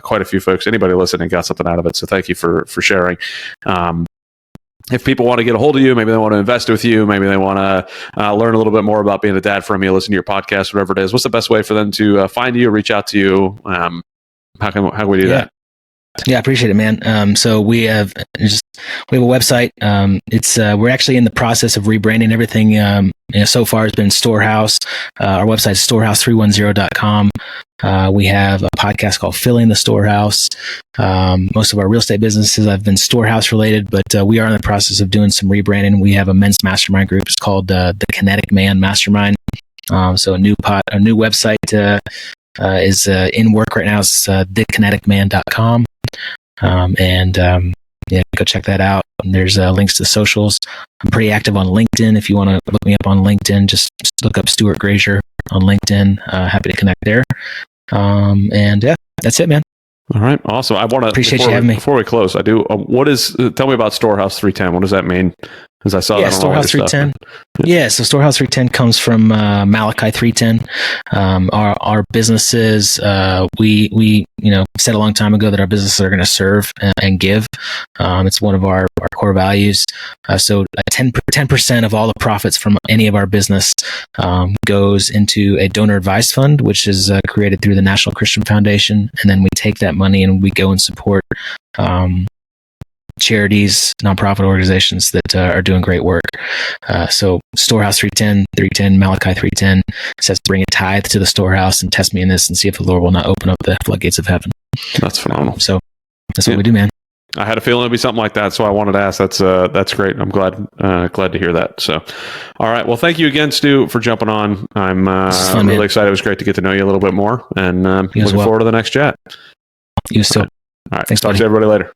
quite a few folks. Anybody listening got something out of it. So thank you for sharing. If people want to get a hold of you, maybe they want to invest with you, maybe they want to learn a little bit more about being a dad from you, listen to your podcast, whatever it is. What's the best way for them to find you, reach out to you? How can we do that? Yeah, I appreciate it, man. So we have a website. We're actually in the process of rebranding everything. So far it's been Storehouse. Our website is storehouse310.com. We have a podcast called Filling the Storehouse. Most of our real estate businesses have been Storehouse related, but we are in the process of doing some rebranding. We have a men's mastermind group. It's called the Kinetic Man Mastermind. So a new website is in work right now. It's thekineticman.com. Go check that out. There's links to socials. I'm pretty active on LinkedIn. If you want to look me up on LinkedIn, just look up Stu Grazier on LinkedIn. Happy to connect there. That's it, man. All right, awesome. I want to appreciate you having me. Before we close, I do. Tell me about Storehouse 310. What does that mean? Because I saw that on Storehouse 310. So Storehouse 310 comes from Malachi 310. Our businesses, we said a long time ago that our businesses are going to serve and give. It's one of our core values. So 10% of all the profits from any of our business goes into a donor advised fund, which is created through the National Christian Foundation, and then we take that money and we go and support charities, nonprofit organizations that are doing great work. So Storehouse 310, Malachi 310 says, bring a tithe to the storehouse and test me in this and see if the Lord will not open up the floodgates of heaven. That's phenomenal. So that's what we do, man. I had a feeling it'd be something like that, so I wanted to ask. That's great. I'm glad to hear that. So, all right. Well, thank you again, Stu, for jumping on. I'm really excited. It was great to get to know you a little bit more, and looking forward to the next chat. You still. All right. Thanks, talk to everybody later.